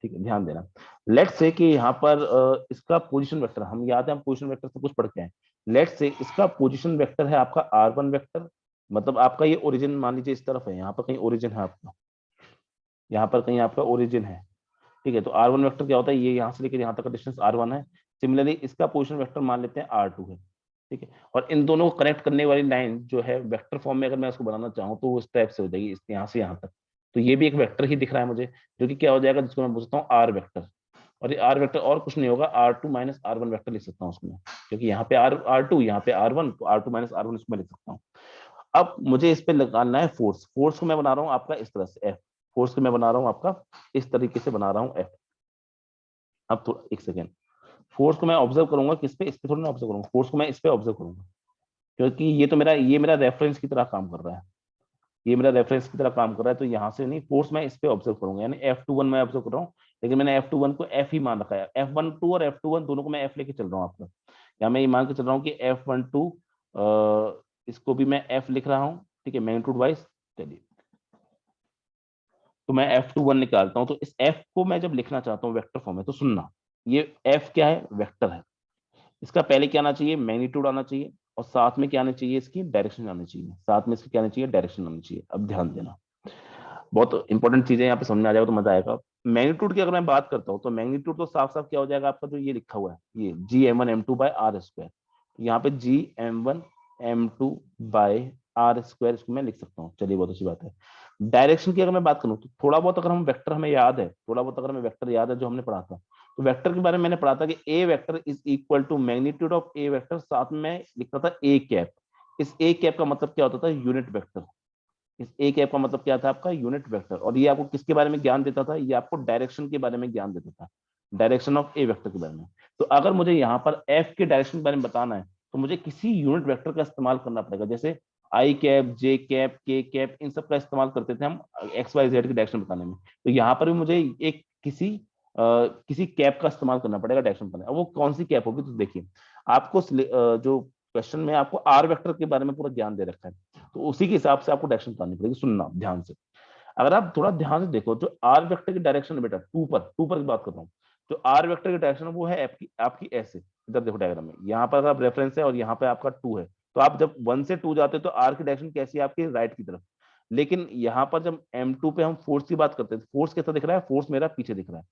ठीक है, ध्यान देना। लेट से कि यहाँ पर इसका पोजीशन वेक्टर, हम याद है हम पोजीशन वेक्टर से कुछ पढ़ के हैं। लेट से इसका पोजीशन वेक्टर है आपका R1 वेक्टर। मतलब आपका ये ओरिजिन मान लीजिए इस तरफ है, यहाँ पर कहीं ओरिजिन है आपका, यहाँ पर कहीं आपका ओरिजिन है। ठीक है, तो R1 वेक्टर क्या होता है, ये यहाँ से लेकर यहाँ तक का डिस्टेंस R1 है। सिमिलरली इसका पोजीशन वेक्टर मान लेते हैं R2 है। ठीक है, और इन दोनों को कनेक्ट करने वाली लाइन जो है वेक्टर फॉर्म में अगर मैं उसको बनाना चाहूँ तो वो इस टाइप से हो जाएगी, इस यहाँ से यहाँ तक। तो ये भी एक वेक्टर ही दिख रहा है मुझे, जो कि क्या हो जाएगा, जिसको मैं बोल सकता हूँ आर वेक्टर। और ये आर वेक्टर और कुछ नहीं होगा, R2 माइनस R1 वेक्टर लिख सकता हूँ उसमें, क्योंकि यहाँ पे R2 यहाँ पे R1, तो R2 माइनस R1 इसको मैं लिख सकता हूँ। अब मुझे इस पे लगाना है फोर्स। फोर्स को मैं बना रहा हूँ आपका इस तरह से F। फोर्स को मैं बना रहा हूँ आपका इस तरीके से बना रहा हूँ F। अब थोड़ा एक सेकेंड, फोर्स को मैं ऑब्जर्व करूंगा किस पे, इस पे थोड़ा ना ऑब्जर्व करूंगा, फोर्स को मैं इस पे ऑब्जर्व करूंगा, क्योंकि ये मेरा रेफरेंस की तरह काम कर रहा है। ये मेरा रेफरेंस की तरह काम कर रहा है, तो यहाँ से नहीं, फोर्स मैं इस पे ऑब्जर्व करूंगा, यानी F21 मैं ऑब्जर्व कर रहा हूँ। लेकिन मैंने F21 को F ही मान रखा है। F12 और F21 दोनों को मैं F लेके चल रहा हूँ आपका। या मैं ये मान के चल रहा हूँ कि F12 इसको भी मैं F लिख रहा हूँ। ठीक है, मैग्नीट्यूड वाइज। चलिए, तो मैं F21 निकालता हूँ। तो इस F को मैं जब लिखना चाहता हूँ वेक्टर फॉर्म में, तो सुनना, ये F क्या है, वेक्टर है। इसका पहले क्या आना चाहिए, मैग्नीट्यूड आना चाहिए, और साथ में क्या आना चाहिए, इसकी डायरेक्शन आनी चाहिए। साथ में इसकी क्या आनी चाहिए, डायरेक्शन आनी चाहिए। अब ध्यान देना, बहुत इंपॉर्टेंट चीजें यहाँ पे समझ में आ जाएगा तो मजा आएगा। मैग्नीट्यूड की अगर मैं बात करता हूँ, तो मैग्नीट्यूड तो साफ साफ क्या हो जाएगा आपका, जो ये लिखा हुआ है, ये G m1 m2 by R square. यहाँ पे G m1 m2 by r square, इसको मैं लिख सकता हूँ। चलिए बहुत अच्छी बात है। डायरेक्शन की अगर मैं बात करूँ तो थोड़ा बहुत अगर हम वेक्टर हमें याद है, थोड़ा बहुत अगर हमें वेक्टर याद है जो हमने पढ़ा था, तो वेक्टर के बारे में मैंने पढ़ा था कि A vector is equal to magnitude of A vector, साथ में लिखता था ए कैप। इस ए कैप का मतलब क्या होता था? Unit vector. इस ए कैप का मतलब क्या था आपका? Unit vector. और ये आपको किसके बारे में ज्ञान देता था? ये आपको डायरेक्शन के बारे में ज्ञान देता था, डायरेक्शन ऑफ ए वेक्टर के बारे में। तो अगर मुझे यहाँ पर एफ के डायरेक्शन के बारे में बताना है तो मुझे किसी यूनिट वेक्टर का इस्तेमाल करना पड़ेगा। जैसे आई कैप, जे कैप, के कैप, इन सब का इस्तेमाल करते थे हम एक्स वाई जेड के डायरेक्शन बताने में। तो यहाँ पर भी मुझे एक किसी कैप का इस्तेमाल करना पड़ेगा डायरेक्शन बताने। अब वो कौन सी कैप होगी? तो देखिए, आपको जो क्वेश्चन में आपको आर वेक्टर के बारे में पूरा ज्ञान दे रखा है, तो उसी के हिसाब से आपको डायरेक्शन बतानी पड़ेगी। सुनना ध्यान से, अगर आप थोड़ा ध्यान से देखो, जो आर वेक्टर की डायरेक्शन है बेटा, टू पर की बात कर रहा हूँ, जो आर वेक्टर की डायरेक्शन है वो है आपकी आपकी ऐसे। इधर देखो डायग्राम में, यहाँ पर अगर रेफरेंस है और यहाँ पे आपका 2 है, तो आप जब 1 से 2 जाते हो तो आर की डायरेक्शन कैसी है? आपकी राइट की तरफ। लेकिन यहाँ पर जब M2 पे हम फोर्स की बात करते हैं, फोर्स कैसा दिख रहा है? फोर्स मेरा पीछे दिख रहा है।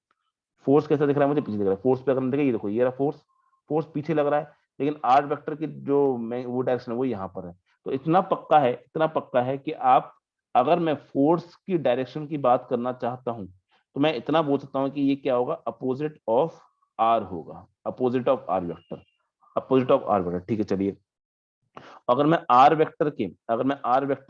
फोर्स कैसा दिख रहा है? मुझे पीछे दिख रहा है। फोर्स पे अगर हम देखें, ये देखो, ये रहा फोर्स, फोर्स पीछे लग रहा है। लेकिन आर वेक्टर की जो मैं वो डायरेक्शन है वो यहाँ पर है। तो इतना पक्का है, इतना पक्का है कि आप, अगर मैं फोर्स की डायरेक्शन की बात करना चाहता हूं तो मैं इतना बोल सकता हूं कि ये क्या होगा? अपोजिट ऑफ आर होगा, opposite of r vector, opposite of r vector. ठीक है, चलिए। अगर मैं आर वेक्टर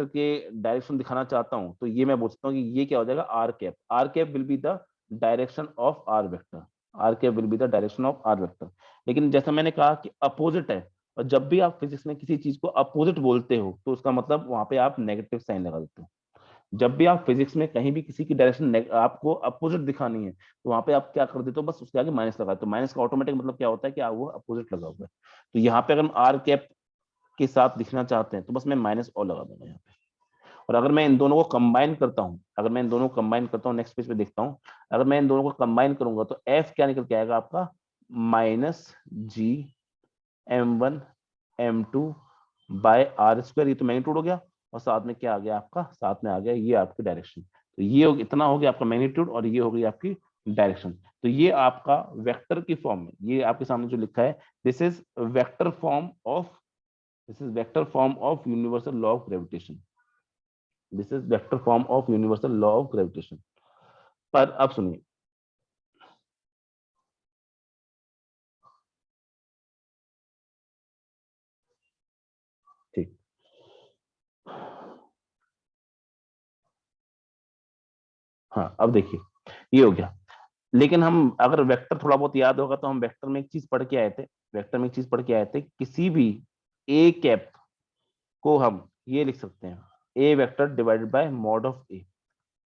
के डायरेक्शन दिखाना चाहता हूं तो ये मैं बोल सकता हूँ कि ये क्या हो जाएगा? R cap. R cap will be the direction of r vector. R cap will be the direction of r vector. लेकिन जैसा मैंने कहा कि अपोजिट है, और जब भी आप फिजिक्स में किसी चीज को अपोजिट बोलते हो तो उसका मतलब वहां पे आप नेगेटिव साइन लगा देते हो। जब भी आप फिजिक्स में कहीं भी किसी की डायरेक्शन आपको अपोजिट दिखानी है तो वहां पे आप क्या कर देते हो? बस उसके आगे माइनस लगा। तो माइनस का ऑटोमेटिक मतलब क्या होता है? कि वो अपोजिट लगा हुआ है। तो यहाँ पे अगर हम आर कैप के साथ दिखना चाहते हैं तो बस मैं माइनस और लगा दूंगा यहाँ पे। और अगर मैं इन दोनों को कंबाइन करता हूँ, नेक्स्ट पेज पे देखता हूँ, अगर मैं इन दोनों को कंबाइन करूंगा तो एफ क्या निकल के आएगा आपका? -G m1 m2 by r square. ये तो मैग्नीट्यूड हो गया, और साथ में क्या आ गया आपका? साथ में आ गया ये आपकी डायरेक्शन। तो ये इतना हो गया आपका मैग्नीट्यूड, और ये हो गई आपकी डायरेक्शन। तो ये आपका वेक्टर की फॉर्म में, ये आपके सामने जो लिखा है, this is vector form of, this is vector form of universal law of gravitation. This is vector form of universal law of gravitation. पर अब सुनिए, ठीक, हाँ अब देखिए, ये हो गया। लेकिन हम अगर वेक्टर थोड़ा बहुत याद होगा तो हम वेक्टर में एक चीज पढ़ के आए थे, किसी भी ए कैप को हम ये लिख सकते हैं, A vector divided by mod of A.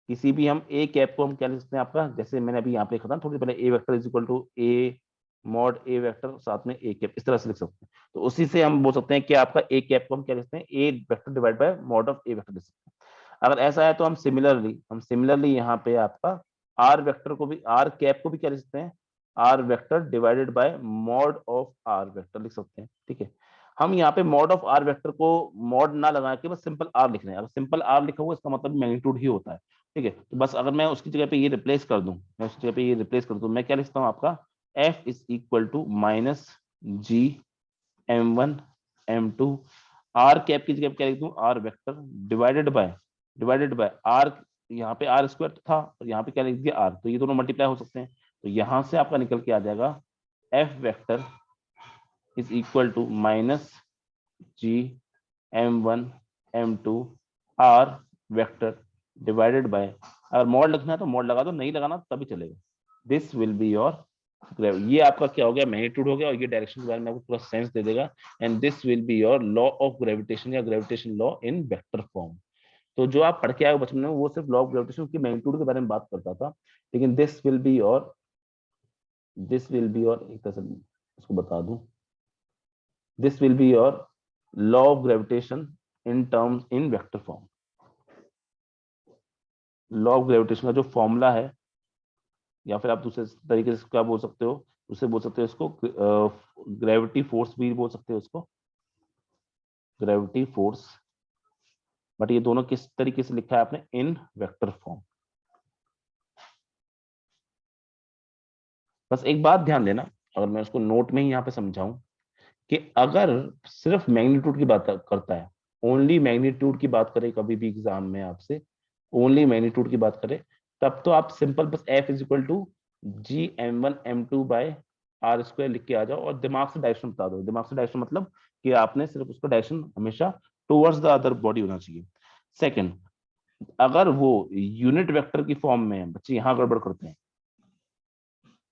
किसी भी हम ए कैप को हम क्या लिख सकते हैं आपका? जैसे मैंने अभी यहाँ पे लिखा था थोड़ी पहले, A vector is equal to A mod A vector साथ में ए कैप, इस तरह से लिख सकते हैं। तो उसी से हम बोल सकते हैं कि आपका ए कैप को हम क्या लिखते हैं? A vector divide by mod of A vector लिख सकते हैं। अगर ऐसा है तो हम सिमिलरली यहाँ पे आपका आर वेक्टर को भी, आर कैप को भी क्या लिख सकते हैं? R vector divided by mod of r vector लिख सकते हैं। ठीक है, हम यहाँ पे मॉड ऑफ आर वेक्टर को मॉड ना लगा के बस सिंपल आर लिख रहे हैं। अगर सिंपल आर लिखा हुआ इसका मतलब मैग्नीट्यूड ही होता है। ठीक है, तो बस अगर मैं उसकी जगह पे ये रिप्लेस कर दूं, मैं क्या लिखता हूँ आपका? F is equal to -G m1 m2, r cap की जगह पे क्या लिख दूं? R vector divided by r, यहाँ पे आर स्क्वायर था और यहाँ पे क्या लिख दिया? आर। तो ये दोनों मल्टीप्लाई हो सकते हैं, तो यहाँ से आपका निकल के आ जाएगा F vector is equal to -G m1 m2 r vector divided by, अगर मॉड लिखना है तो मॉड लगा दो, नहीं लगाना तभी चलेगा। दिस विल बी योर, ये आपका क्या हो गया? मैग्नीट्यूड हो गया, और ये डायरेक्शन के बारे में आपको पूरा सेंस दे देगा। And this will be your law of gravitation, या gravitation law in vector form. तो जो आप पढ़ के आए हो बचपन में वो सिर्फ लॉ ऑफ ग्रेविटेशन की मैग्नीट्यूड के बारे में बात करता था, लेकिन दिस विल बी योर एक तरह से इसको बता दूं, this will be your law of gravitation in terms in vector form. Law of gravitation का जो फॉर्मूला है, या फिर आप दूसरे तरीके से क्या बोल सकते हो, उससे बोल सकते हो इसको ग्रेविटी फोर्स भी बोल सकते हो इसको, ग्रेविटी फोर्स। बट ये दोनों किस तरीके से लिखा है आपने? इन वेक्टर फॉर्म। बस एक बात ध्यान देना, अगर मैं उसको नोट में ही यहाँ पे समझाऊं, कि अगर सिर्फ मैग्नीट्यूड की बात करता है, ओनली मैग्नीट्यूड की बात करें कभी भी एग्जाम में आपसे, ओनली मैग्नीट्यूड की बात करें, तब तो आप सिंपल बस F is equal to G m1 m2 by r square लिख के आ जाओ और दिमाग से डायरेक्शन बता दो। दिमाग से डायरेक्शन मतलब कि आपने सिर्फ उसका डायरेक्शन हमेशा टुवर्ड्स द अदर बॉडी होना चाहिए। सेकंड, अगर वो यूनिट वेक्टर की फॉर्म में है, बच्चे यहाँ गड़बड़ करते हैं।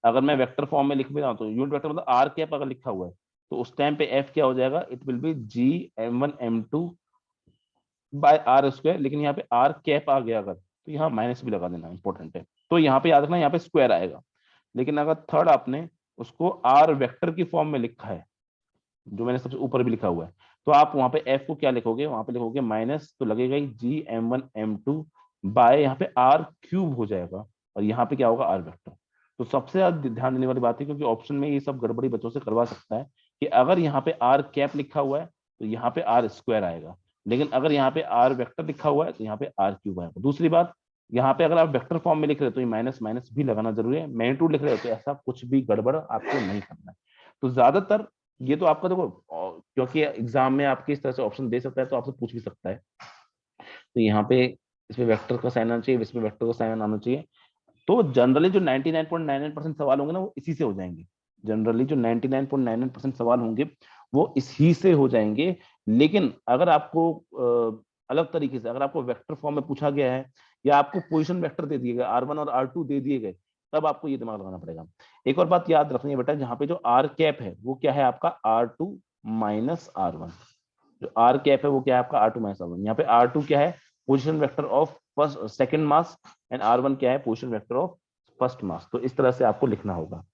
अगर मैं वेक्टर फॉर्म में लिख भी रहा हूँ तो यूनिट वेक्टर मतलब आर कैप अगर लिखा हुआ है तो उस टाइम पे एफ क्या हो जाएगा, it will be G m1 m2 by r square. लेकिन यहाँ पे आर कैप आ गया अगर, तो यहाँ माइनस भी लगा देना, इंपॉर्टेंट है। तो यहाँ पे याद रखना, यहाँ पे स्क्वायर आएगा। लेकिन अगर थर्ड आपने उसको आर वेक्टर की फॉर्म में लिखा है, जो मैंने सबसे ऊपर भी लिखा हुआ है, तो आप वहां पे एफ को क्या लिखोगे, वहां पे लिखोगे माइनस, तो लगेगा ही G m1 m2 बाय यहाँ पे आर क्यूब हो जाएगा, और यहाँ पे क्या होगा, आर वेक्टर। तो सबसे ज्यादा ध्यान देने वाली बात है, क्योंकि ऑप्शन में ये सब गड़बड़ी बच्चों से करवा सकता है, कि अगर यहाँ पे आर कैप लिखा हुआ है तो यहाँ पे आर स्क्वायर आएगा, लेकिन अगर यहाँ पे आर वेक्टर लिखा हुआ है तो यहाँ पे आर क्यूब आएगा। दूसरी बात, यहाँ पे अगर आप वेक्टर फॉर्म में लिख रहे हो तो ये माइनस माइनस भी लगाना जरूरी है। मैग्नीट्यूड लिख रहे हो तो ऐसा कुछ भी गड़बड़ आपको नहीं करना है। तो ज्यादातर ये तो आपका देखो, क्योंकि एग्जाम में आपके इस तरह से ऑप्शन दे सकता है तो आपसे पूछ भी सकता है, तो यहाँ पे इसमें वेक्टर का साइन आना चाहिए, इसमें वेक्टर का साइन आना चाहिए। तो जनरली जो 99.99% सवाल होंगे ना वो इसी से हो जाएंगे। जनरली जो 99.99% सवाल होंगे वो इसी से हो जाएंगे। लेकिन अगर आपको अलग तरीके से, अगर आपको वेक्टर फॉर्म में पूछा गया है या आपको पोजीशन वेक्टर दे दिए गए, R1 और R2 दे दिए गए, तब आपको ये दिमाग लगाना पड़ेगा। एक और बात याद रखनी है बेटा, जहाँ पे जो आर कैप है वो क्या है आपका R2 माइनस R1। जो आर कैप है वो क्या है आपका R2 माइनस R1। यहाँ पे R2 क्या है, position vector of first second mass, and R1 क्या है, position vector of first mass. तो इस तरह से आपको लिखना होगा,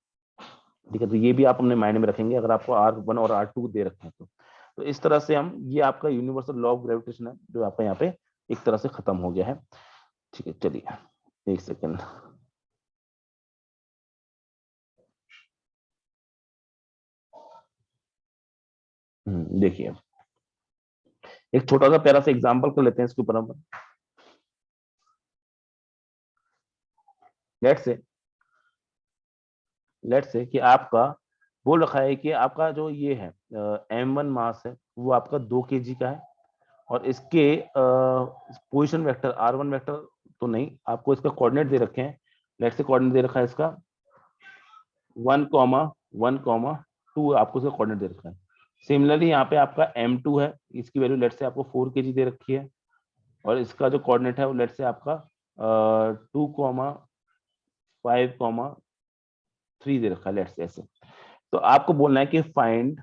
ठीक है। तो ये भी आप अपने माइंड में रखेंगे अगर आपको R1 और R2 दे रखे हैं तो इस तरह से हम, ये आपका यूनिवर्सल लॉ ऑफ ग्रेविटेशन है जो आपका यहाँ पे एक तरह से खत्म हो गया है। ठीक है, चलिए एक सेकेंड। देखिए एक छोटा सा प्यारा सा एग्जांपल कर लेते हैं इसके ऊपर हम। लेट से कि आपका बोल रखा है कि आपका जो ये है M1 मास है वो आपका 2 kg का है, और इसके पोजीशन वेक्टर R1 वेक्टर तो नहीं, आपको इसका कोऑर्डिनेट दे रखे हैं। लेट से कोऑर्डिनेट दे रखा है इसका 1,1,2, आपको इसका कोऑर्डिनेट दे रखा है। सिमिलरली यहाँ पे आपका M2 है, इसकी वैल्यू लेट से आपको 4 kg दे रखी है, और इसका जो कोऑर्डिनेट है वो लेट से आपका 2,5,3 दे रखा है, लेट से ऐसे। तो आपको बोलना है कि find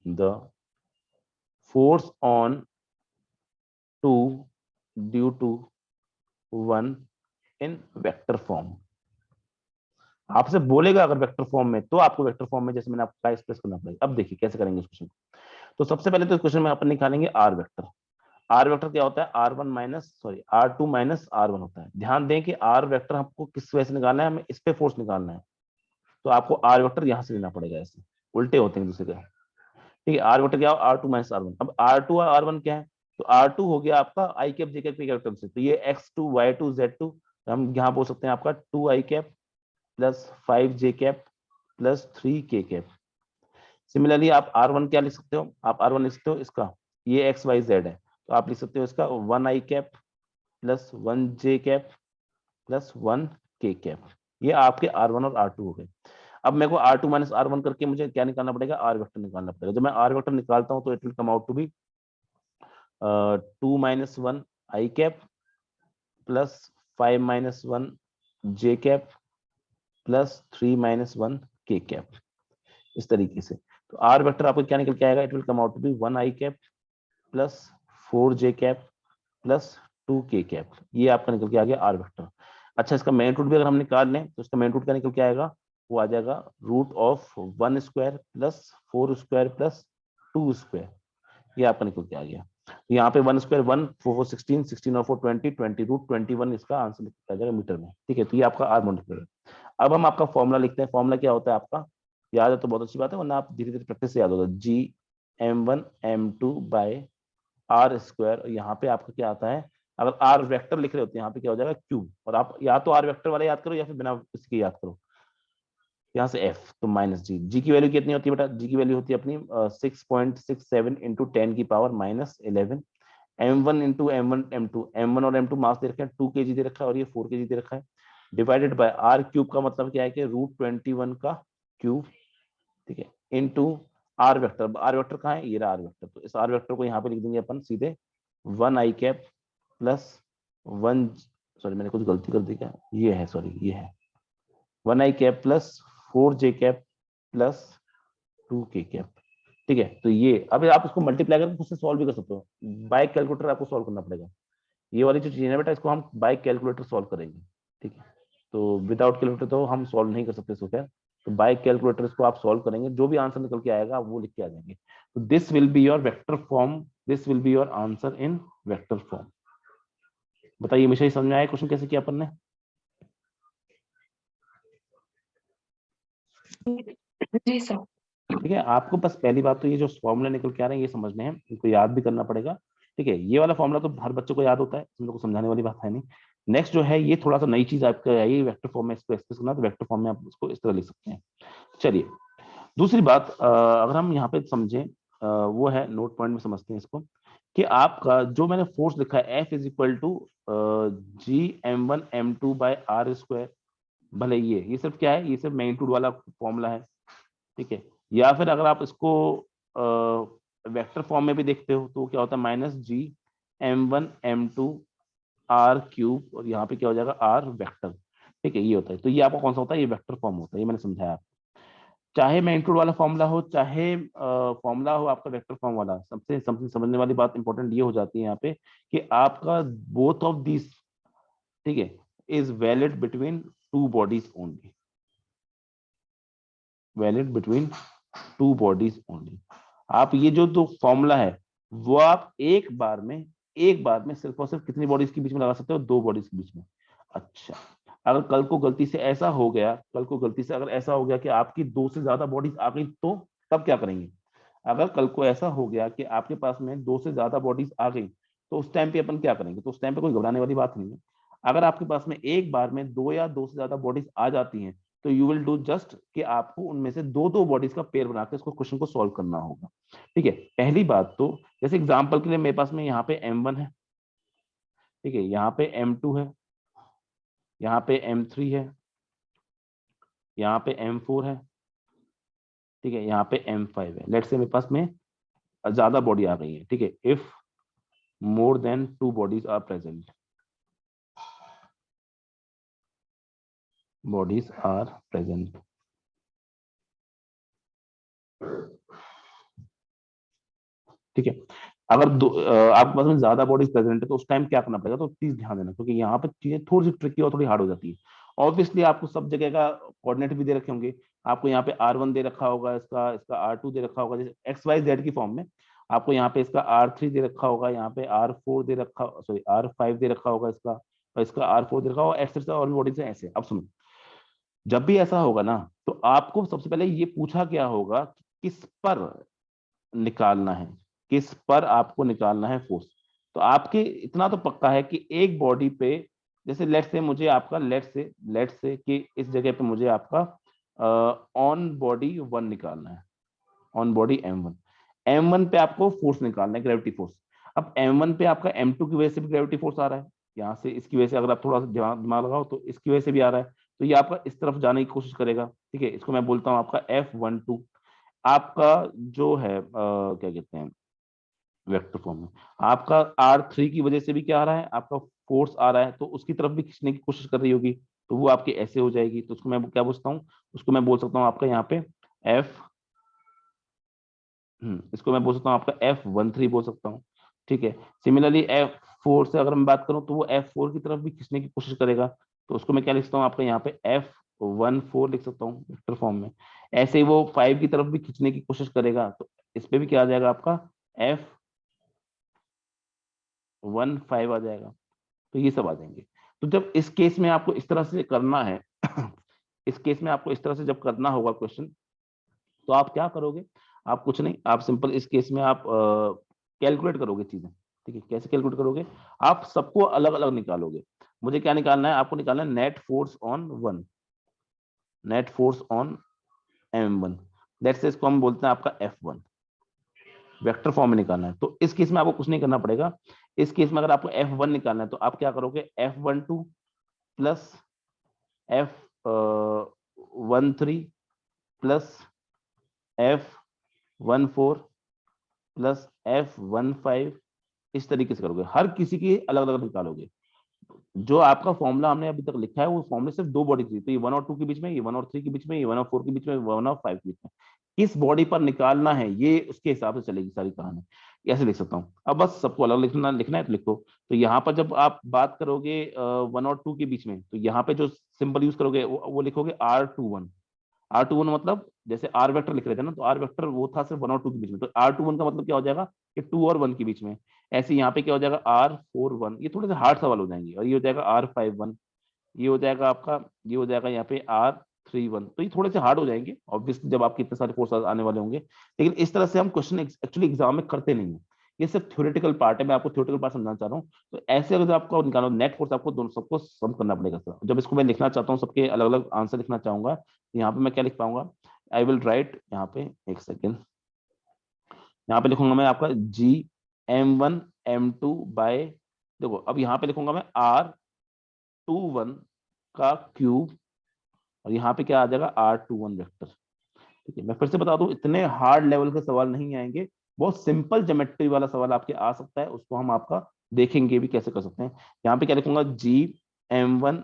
the force on 2 due to 1 in vector form. आपसे बोलेगा अगर वेक्टर फॉर्म में, तो आपको वेक्टर फॉर्म में जैसे मैंने आपको एक्सप्रेस करना पड़ेगा। अब देखिए कैसे करेंगे इस क्वेश्चन को। तो सबसे पहले तो इस क्वेश्चन में अपन निकालेंगे आर वेक्टर। आर वेक्टर क्या होता है, R2 माइनस R1 होता है। ध्यान दें कि आर वेक्टर हमको किस वजह से निकालना है, हमें इस पे फोर्स निकालना है, तो आपको आर वेक्टर यहां से लेना पड़ेगा, ऐसे उल्टे होते हैं दूसरे का। ठीक है, आर वेक्टर क्या हो, R2 माइनस R1। अब R2 और R1 क्या है, तो R2 हो गया आपका आई कैप जे कैप के कैरेक्टर से, तो ये X2 Y2 Z2, हम यहाँ बोल सकते हैं आपका 2 i cap plus 5 j cap plus 3 k cap. Similarly आप R1 क्या लिख सकते हो, आप R1 लिख सकते हो इसका, ये XYZ है, तो आप लिख सकते हो इसका 1 i cap plus 1 j cap plus 1 k cap. ये आपके R1 और R2 हो गए। अब मेरे को R2 माइनस R1 करके मुझे क्या निकालना पड़ेगा, आर वेक्टर निकालना पड़ेगा। जब मैं आर वेक्टर निकालता हूं तो it will come out to be 2 minus 1 i cap plus 5 minus 1 j cap plus 3 minus 1 k cap, इस तरीके से। तो आर वेक्टर आपको क्या निकल के आएगा, it will come out to be 1 i cap plus 4 j cap plus 2 k cap. ये आपका निकल के आ गया आर वेक्टर। अच्छा, इसका मैग्नीट्यूड भी अगर हम निकाल लें तो इसका मैग्नीट्यूड क्या निकल के आएगा, वो आ जाएगा root of 1 square plus 4 square plus 2 square. ये आपका निकल के आ गया। तो यहाँ पे 1 स्क्वायर 1, 4 4 16, 16 और 4 20, 20 रूट 21 इसका आंसर निकल जाएगा मीटर में। ठीक है, तो ये आपका आर मल्टीप्लाई है। अब हम आपका फॉर्मूला लिखते हैं। फॉर्मूला क्या होता है आपका, याद है तो बहुत अच्छी बात है, वरना आप धीरे धीरे प्रैक्टिस से याद होगा। G m1 m2 by r square. यहाँ पे आपका क्या आता है, अगर आर वेक्टर लिख रहे होते हैं यहाँ पे क्या हो जाएगा क्यूब, और आप या तो आर वेक्टर वाले याद करो या फिर बिना इसके याद करो। यहाँ से एफ तो माइनस जी। जी की वैल्यू कितनी होती है बेटा? जी की वैल्यू होती है अपनी 6.67 इंटू 10 की power -11। m1 into m1 m2, m1 और m2 मास दे रखे हैं 2 kg दे रखा है और ये 4 kg दे रखा है, डिवाइडेड बाय आर क्यूब का मतलब क्या है कि √21 का क्यूब, ठीक है, into r vector. R vector कहाँ है? ये रहा आर वेक्टर। तो इस आर वेक्टर को यहाँ पे लिख देंगे अपन सीधे 1 i कैप प्लस 1, सॉरी मैंने कुछ गलती कर दी क्या? ये है, सॉरी ये है 1 i cap plus 4j cap plus 2k cap, ठीक है। तो ये अब आप इसको मल्टीप्लाई करके खुद से सॉल्व भी कर सकते हो, बाय कैलकुलेटर आपको सॉल्व करना पड़ेगा। ये वाली जो चीज है बेटा, इसको हम बाय कैलकुलेटर सॉल्व करेंगे, ठीक है। तो विदाउट कैलकुलेटर तो हम सॉल्व नहीं कर सकते इसको, क्या। तो बाय कैलकुलेटर इसको आप सॉल्व करेंगे, जो भी आंसर निकल के आएगा आप वो लिख के आ जाएंगे। तो this will be your vector form, this will be your answer in vector form. बताइए हमेशा ही समझ में आया क्वेश्चन कैसे किया अपन ने? जी सर। ठीक है, आपको बस पहली बात तो ये जो फॉर्मूला निकल के आ रहे हैं ये समझने हैं, इनको याद भी करना पड़ेगा, ठीक है। ये वाला फॉर्मूला तो हर बच्चे को याद होता है, हम लोग को समझाने वाली बात है नहीं। नेक्स्ट जो है ये थोड़ा सा नई चीज आपका आई, वेक्टर फॉर्म में इसको एक्सप्रेस करना, तो वेक्टर फॉर्म में आप इसको इस तरह लिख सकते हैं। चलिए दूसरी बात, अगर हम यहाँ पे समझें, वो है नोट पॉइंट में समझते हैं इसको, कि आपका जो मैंने फोर्स लिखा है F is equal to G m1m2/r², भले ये सिर्फ क्या है, ये सिर्फ मैग्नीट्यूड वाला फॉर्मूला है, ठीक है। या फिर अगर आप इसको वेक्टर फॉर्म में भी देखते हो तो क्या होता है, -G m1m2r³ और यहाँ पे क्या हो जाएगा r वेक्टर, ठीक है। ये होता है, तो ये आपका कौन सा होता है, ये वेक्टर फॉर्म होता है, ये मैंने समझाया। चाहे मैग्नीट्यूड वाला फॉर्मूला हो, चाहे फॉर्मूला हो आपका वेक्टर फॉर्म वाला, सबसे समझने वाली बात इंपॉर्टेंट ये हो जाती है यहाँ पे कि आपका बोथ ऑफ दिस, ठीक है, is valid between two bodies only, valid between two bodies only. आप ये जो दो फॉर्मूला है वो आप एक बार में सिर्फ और सिर्फ कितनी बॉडीज के बीच में लगा सकते हो? दो बॉडीज के बीच में। अच्छा, अगर कल को गलती से ऐसा हो गया, कल को गलती से अगर ऐसा हो गया कि आपकी दो से ज्यादा बॉडीज आ गई, तो तब क्या करेंगे? अगर कल को ऐसा हो गया कि आपके पास में दो से ज्यादा बॉडीज आ गई, तो उस टाइम पे अपन क्या करेंगे? तो उस टाइम पे कोई घबराने वाली बात नहीं है। अगर आपके पास में एक बार में दो या दो से ज्यादा बॉडीज आ जाती हैं, तो यू विल डू जस्ट कि आपको उनमें से दो दो बॉडीज का पेयर बनाकर इसको क्वेश्चन को सॉल्व करना होगा, ठीक है। पहली बात तो जैसे एग्जांपल के लिए मेरे पास में यहाँ पे m1 है, ठीक है, यहाँ पे m2 है, यहाँ पे m3 है, यहाँ पे m4 है, ठीक है, यहाँ पे m5 है। लेट्स से मेरे पास में ज्यादा बॉडी आ गई है, ठीक है। If more than two bodies are present, bodies are present, ठीक है। अगर आपके पास में ज्यादा बॉडीज प्रेजेंट है तो उस टाइम क्या करना पड़ेगा, तो प्लीज ध्यान देना, क्योंकि यहाँ पे चीजें थोड़ी सी ट्रिकी और थोड़ी हार्ड हो जाती है। ऑब्वियसली आपको सब जगह का कोऑर्डिनेट भी दे रखे होंगे, आपको यहाँ पे r1 दे रखा होगा, इसका इसका r2 दे रखा होगा, जैसे XYZ की फॉर्म में आपको यहाँ पे इसका r3 दे रखा होगा, यहाँ पे r4 दे रखा, सॉरी r5 दे रखा होगा इसका, और इसका r4 दे रखा होगा, एक्सेट्रा और भी बॉडीज है ऐसे। अब सुनो, जब भी ऐसा होगा ना, तो आपको सबसे पहले ये पूछा क्या होगा कि किस पर निकालना है, किस पर आपको निकालना है फोर्स। तो आपके इतना तो पक्का है कि एक बॉडी पे, जैसे लेट से मुझे आपका लेट से कि इस जगह पे मुझे आपका ऑन बॉडी 1 निकालना है, ऑन बॉडी m1 पे आपको फोर्स निकालना है, ग्रेविटी फोर्स। अब m1 पे आपका m2 की वजह से भी ग्रेविटी फोर्स आ रहा है, यहाँ से इसकी वजह से अगर आप थोड़ा सा दिमाग लगाओ तो इसकी वजह से भी आ रहा है, तो ये आपका इस तरफ जाने की कोशिश करेगा, ठीक है। इसको मैं बोलता हूँ आपका F12। आपका जो है क्या कहते हैं, वेक्टर फॉर्म में आपका R3 की वजह से भी क्या आ रहा है, आपका फोर्स आ रहा है, तो उसकी तरफ भी खींचने की कोशिश कर रही होगी, तो वो आपके ऐसे हो जाएगी। तो उसको मैं क्या बोलता हूँ, उसको मैं बोल सकता हूँ आपका यहाँ पे F, इसको मैं बोल सकता हूँ आपका F13 बोल सकता हूँ, ठीक है। सिमिलरली F4 से अगर मैं बात करूँ तो वो F4 की तरफ भी खींचने की कोशिश करेगा, तो उसको मैं क्या लिख सकता हूँ आपका यहाँ पे F14 लिख सकता हूँ वेक्टर फॉर्म में। ऐसे ही वो 5 की तरफ भी खींचने की कोशिश करेगा, तो इस पे भी क्या आ जाएगा आपका F15 आ जाएगा, तो ये सब आ जाएंगे। तो जब इस केस में आपको इस तरह से करना है इस केस में आपको इस तरह से जब करना होगा क्वेश्चन, तो आप क्या करोगे, आप कुछ नहीं, आप सिंपल इस केस में आप कैलकुलेट करोगे चीजें, ठीक है। कैसे कैलकुलेट करोगे, आप सबको अलग अलग निकालोगे। मुझे क्या निकालना है, आपको निकालना है net force on 1, net force on M1, that's इसको हम बोलते हैं आपका F1। वेक्टर फॉर्म में निकालना है तो इस केस में आपको कुछ नहीं करना पड़ेगा। इस केस में अगर आपको F1 निकालना है तो आप क्या करोगे, F12 plus F13 plus F14 plus F15, इस तरीके से करोगे, हर किसी की अलग अलग निकालोगे। जो आपका फॉर्मूला हमने अभी तक लिखा है वो फॉर्मूले सिर्फ दो बॉडी थी, तो ये 1 और 2 के बीच में, ये 1 और 3 के बीच में, ये 1 और 4 के बीच में, 1 और 5 के बीच में, किस बॉडी पर निकालना है ये उसके हिसाब से चलेगी सारी कहानी। ऐसे लिख सकता हूँ। अब बस सबको अलग लिखना लिखना है तो लिखो। तो यहाँ पर जब आप बात करोगे 1 और 2 के बीच में, तो यहाँ पे जो सिंबल यूज करोगे वो लिखोगे R21। R21 मतलब जैसे आर वेक्टर लिख रहे थे ना, तो आर वेक्टर वो था सिर्फ 1 और 2 के बीच में, तो R21 का मतलब क्या हो जाएगा कि 2 और 1 के बीच में। ऐसे यहाँ पे क्या हो जाएगा R41, ये थोड़े से हार्ड सवाल हो जाएंगे, और ये हो जाएगा R51, ये हो जाएगा आपका, ये हो जाएगा यहाँ पे R31, तो ये थोड़े से हार्ड हो जाएंगे ऑब्वियसली जब आपके इतने सारे फोर्स आने वाले होंगे। लेकिन इस तरह से हम क्वेश्चन एक्चुअली एग्जाम में करते नहीं है, ये सिर्फ थ्योरेटिकल पार्ट है, मैं आपको थ्योरेटिकल पार्ट समझाना चाह रहा हूँ। तो ऐसे अगर आपको निकालो नेट फोर्स, आपको दोनों सबको सम करना पड़ेगा सर। जब इसको मैं लिखना चाहता हूँ, सबके अलग अलग आंसर लिखना चाहूंगा, तो यहाँ पे मैं क्या लिख पाऊंगा, आई विल राइट यहाँ पे, एक सेकेंड, यहाँ पे लिखूंगा मैं आपका G M1 M2 बाय, देखो अब यहाँ पे लिखूंगा मैं R21 का क्यूब, और यहाँ पे क्या आ जाएगा R21 वेक्टर। ठीक है, मैं फिर से बता दूं, इतने हार्ड लेवल के सवाल नहीं आएंगे, बहुत सिंपल ज्योमेट्री वाला सवाल आपके आ सकता है, उसको हम आपका देखेंगे भी कैसे कर सकते हैं। यहाँ पे क्या लिखूंगा, G M1,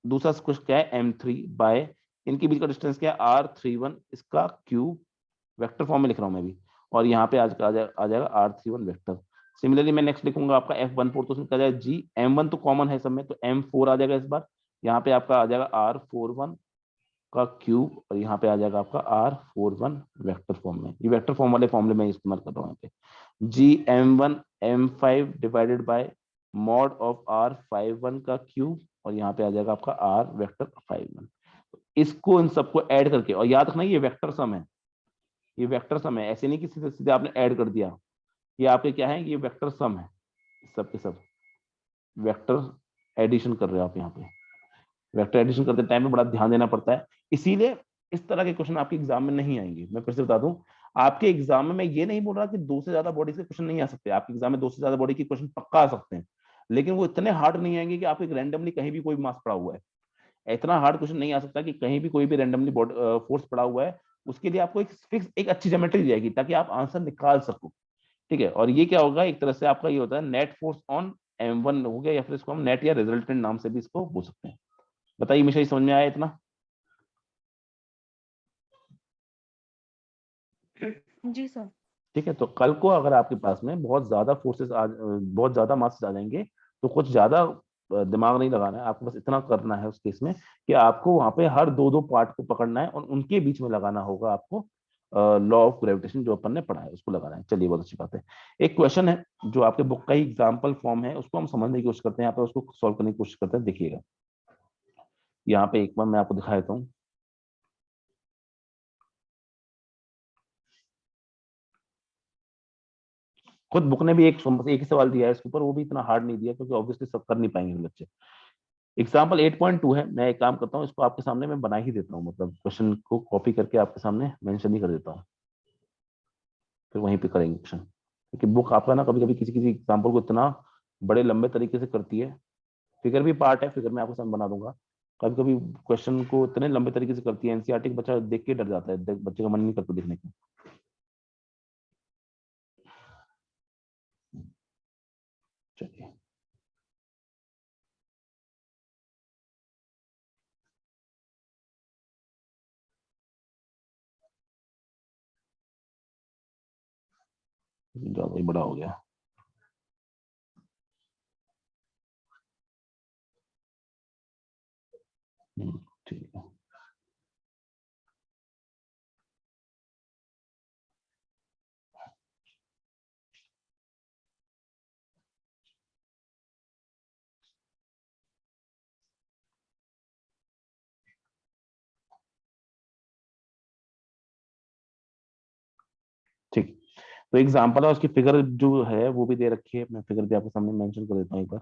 दूसरा कुछ क्या है M3 बाय, इनके बीच का डिस्टेंस क्या है R31, इसका क्यूब, वेक्टर फॉर्म में लिख रहा हूं मैं भी, और यहाँ पे आ जाएगा R31 वेक्टर। सिमिलरली मैं नेक्स्ट लिखूंगा आपका F14, तो उसमें क्या जाएगा GM1, तो कॉमन है सब में, तो M4 आ जाएगा इस बार, यहाँ पे आपका आ जाएगा R41 का क्यूब, और यहाँ पे आ जाएगा आपका R41 वेक्टर फॉर्म में। ये वेक्टर फॉर्म वाले फॉर्मूले में इस्तेमाल कर रहा हूँ यहाँ पे। GM1 M5 divided by mod of R51 का क्यूब, और यहाँ पे आ जाएगा आपका R वेक्टर 51। इसको इन सबको ऐड करके, और याद रखना ये वेक्टर सम है, ये वेक्टर सम है, ऐसे नहीं कि सीधे सीधे आपने ऐड कर दिया, ये आपके क्या है, ये वेक्टर सम है, सब के सब वेक्टर एडिशन कर रहे हो आप यहाँ पे। वेक्टर एडिशन करते टाइम में बड़ा ध्यान देना पड़ता है, इसीलिए इस तरह के क्वेश्चन आपके एग्जाम में नहीं आएंगे। मैं फिर से बता दूं, आपके एग्जाम में मैं ये नहीं बोल रहा कि दो से ज्यादा बॉडी के क्वेश्चन नहीं आ सकते, आपके एग्जाम में दो से ज्यादा बॉडी के क्वेश्चन पक्का आ सकते हैं, लेकिन वो इतने हार्ड नहीं आएंगे कि आपको रैंडमली कहीं भी कोई मास पड़ा हुआ है, इतना हार्ड क्वेश्चन नहीं आ सकता कि कहीं भी कोई भी रैंडमली फोर्स पड़ा हुआ है, उसके लिए आपको एक फिक्स एक अच्छी ज्योमेट्री दी जाएगी ताकि आप आंसर निकाल सको। ठीक है, और ये क्या होगा, एक तरह से आपका ये होता है नेट फोर्स ऑन M1 हो गया, या फिर इसको हम नेट या रिजल्टेंट नाम से भी इसको बोल सकते हैं। बताइए मिश्रा, समझ में आया इतना? जी सर। ठीक है, तो कल को अगर आपके पास में बहुत ज्यादा फोर्सेस बहुत ज्यादा मास आ जाएंगे, तो कुछ ज्यादा दिमाग नहीं लगाना है, आपको बस इतना करना है उस केस में कि आपको वहां पे हर दो दो पार्ट को पकड़ना है और उनके बीच में लगाना होगा आपको, लॉ ऑफ ग्रेविटेशन जो अपन ने पढ़ा है उसको लगाना है। चलिए, बहुत अच्छी बात है। एक क्वेश्चन है जो आपके बुक का ही एग्जाम्पल फॉर्म है, उसको हम समझने की कोशिश करते हैं, यहाँ पे उसको सॉल्व करने की कोशिश करते हैं। देखिएगा यहाँ पे एक बार मैं आपको दिखा देता हूँ। खुद बुक ने भी एक ही सवाल दिया है इसके ऊपर, वो भी इतना हार्ड नहीं दिया क्योंकि ऑब्वियसली सब कर नहीं पाएंगे बच्चे। एग्जाम्पल 8.2 है, मैं एक काम करता हूँ, इसको आपके सामने मैं बना ही देता हूँ, मतलब क्वेश्चन को कॉपी करके आपके सामने मेंशन ही कर देता हूँ, फिर वहीं पे करेंगे क्वेश्चन, क्योंकि बुक आपका ना कभी कभी किसी किसी एग्जाम्पल को इतना बड़े लंबे तरीके से करती है। फिगर भी पार्ट है, फिगर मैं आपके सामने बना दूंगा। कभी कभी क्वेश्चन को इतने लंबे तरीके से करती है एनसीईआरटी, का बच्चा देख के डर जाता है, बच्चे का मन नहीं करता देखने का। चलिए, ज्यादा ही बड़ा हो गया। ठीक है, ठीक। तो एग्जाम्पल है, उसकी फिगर जो है वो भी दे रखी है, मैं फिगर भी आपके सामने मेंशन कर देता हूँ एक बार।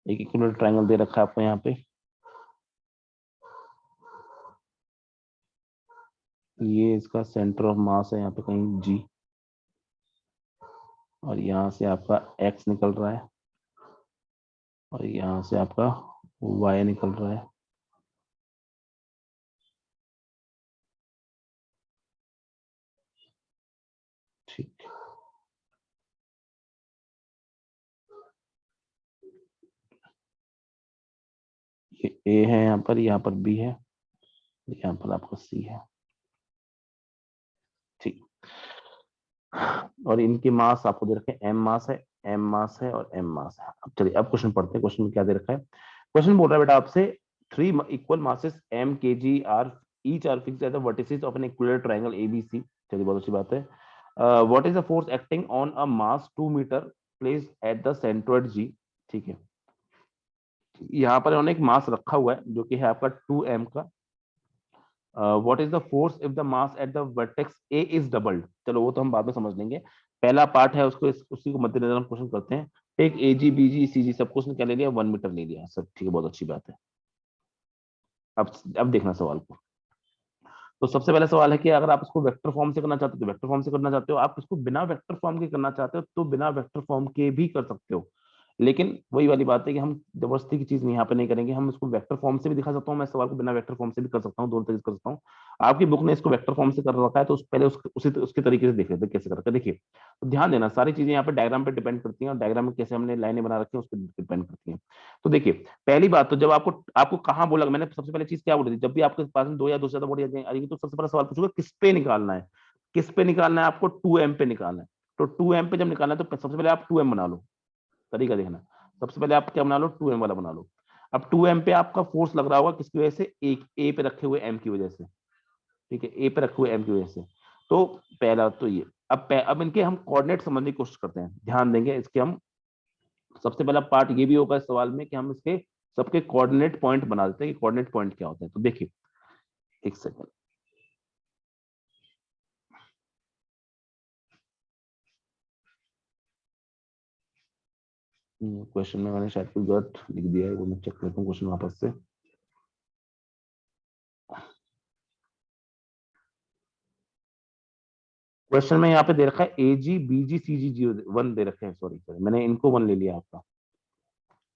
एक इक्विलेटरल ट्रायंगल दे रखा है आपको यहाँ पे, ये इसका सेंटर ऑफ मास है यहाँ पे कहीं जी, और यहाँ से आपका एक्स निकल रहा है और यहाँ से आपका वाई निकल रहा है। ठीक, ये ए है यहाँ पर बी है, यहाँ पर आपका सी है। ठीक, और इनके मास आपको दे रखे हैं, एम मास है, एम मास है और एम मास है। अब चलिए अब क्वेश्चन पढ़ते हैं, क्वेश्चन में क्या दे रखा है। क्वेश्चन बोल रहा है बेटा आपसे 3 equal masses m K G are each are fixed at the vertices of an equilateral triangle ABC. चलिए बहुत अच्छी बात है। What is the force acting on a mass 2 metre placed at the centroid G. ठीक है, यहाँ पर उन्होंने एक मास रखा हुआ है जो कि है आपका 2m का। What is the force if the mass at the vertex A is doubled. चलो वो तो हम बाद में समझ लेंगे, पहला पार्ट है उसको उसी को मद्देनजर हम क्वेश्चन करते हैं। टेक ए जी बी जी सी जी सबको उसने क्या ले लिया, 1 मीटर ले लिया सब। ठीक है, बहुत अच्छी बात है। अब देखना सवाल को। तो सबसे पहला सवाल है कि अगर आप इसको वेक्टर फॉर्म से करना चाहते हो तो वेक्टर फॉर्म से करना चाहते हो, आप इसको बिना वेक्टर फॉर्म के करना चाहते हो तो बिना वेक्टर फॉर्म के भी कर सकते हो। लेकिन वही वाली बात है कि हम जबरदस्ती की चीज यहाँ पे नहीं करेंगे, हम इसको वेक्टर फॉर्म से भी दिखा सकता हूँ, मैं सवाल को बिना वेक्टर फॉर्म से भी कर सकता हूँ, दोनों तरीके से कर सकता हूँ। आपकी बुक ने इसको वेक्टर फॉर्म से कर रखा है तो पहले उसके तरीके से देख लेते हैं कैसे करते हैं। देखिए, तो ध्यान देना, सारी चीजें यहाँ पे डायग्राम पे डिपेंड करती हैं और डायग्राम में कैसे हमने लाइनें बना रखी हैं उस पर डिपेंड करती हैं। तो देखिए, पहली बात तो जब आपको आपको कहाँ बोला, मैंने सबसे पहले चीज क्या बोली थी, जब भी आपके पास में 2 या 2 से ज्यादा बॉडी आएगी तो सबसे पहला सवाल पूछूंगा किस पे निकालना है। किस पे निकालना है आपको, 2m पे निकालना है। तो 2m पे जब निकालना है तो सबसे पहले आप 2m बना लो। तरीका देखना, सबसे पहले आप क्या बना लो, 2m वाला बना लो। अब 2m पे आपका फोर्स लग रहा होगा किसकी वजह से, एक ए पे रखे हुए m की वजह से। ठीक है, ए पे रखे हुए m की वजह से। तो पहला तो ये। अब इनके हम कोऑर्डिनेट समझने की कोशिश करते हैं, ध्यान देंगे इसके हम। सबसे पहला पार्ट ये भी होगा इस सवाल में कि हम इसके सबके कोऑर्डिनेट पॉइंट बना देते हैं कि कोऑर्डिनेट पॉइंट क्या होते हैं। तो देखिए, एक सेकंड, क्वेश्चन में मैंने शायद कुछ गलत लिख दिया है, वो मैं चेक करता हूँ क्वेश्चन वापस से। क्वेश्चन में यहाँ पे दे रखा है ए जी बी जी सी जी जी 1 दे रखे हैं, सॉरी सॉरी मैंने इनको 1 ले लिया आपका,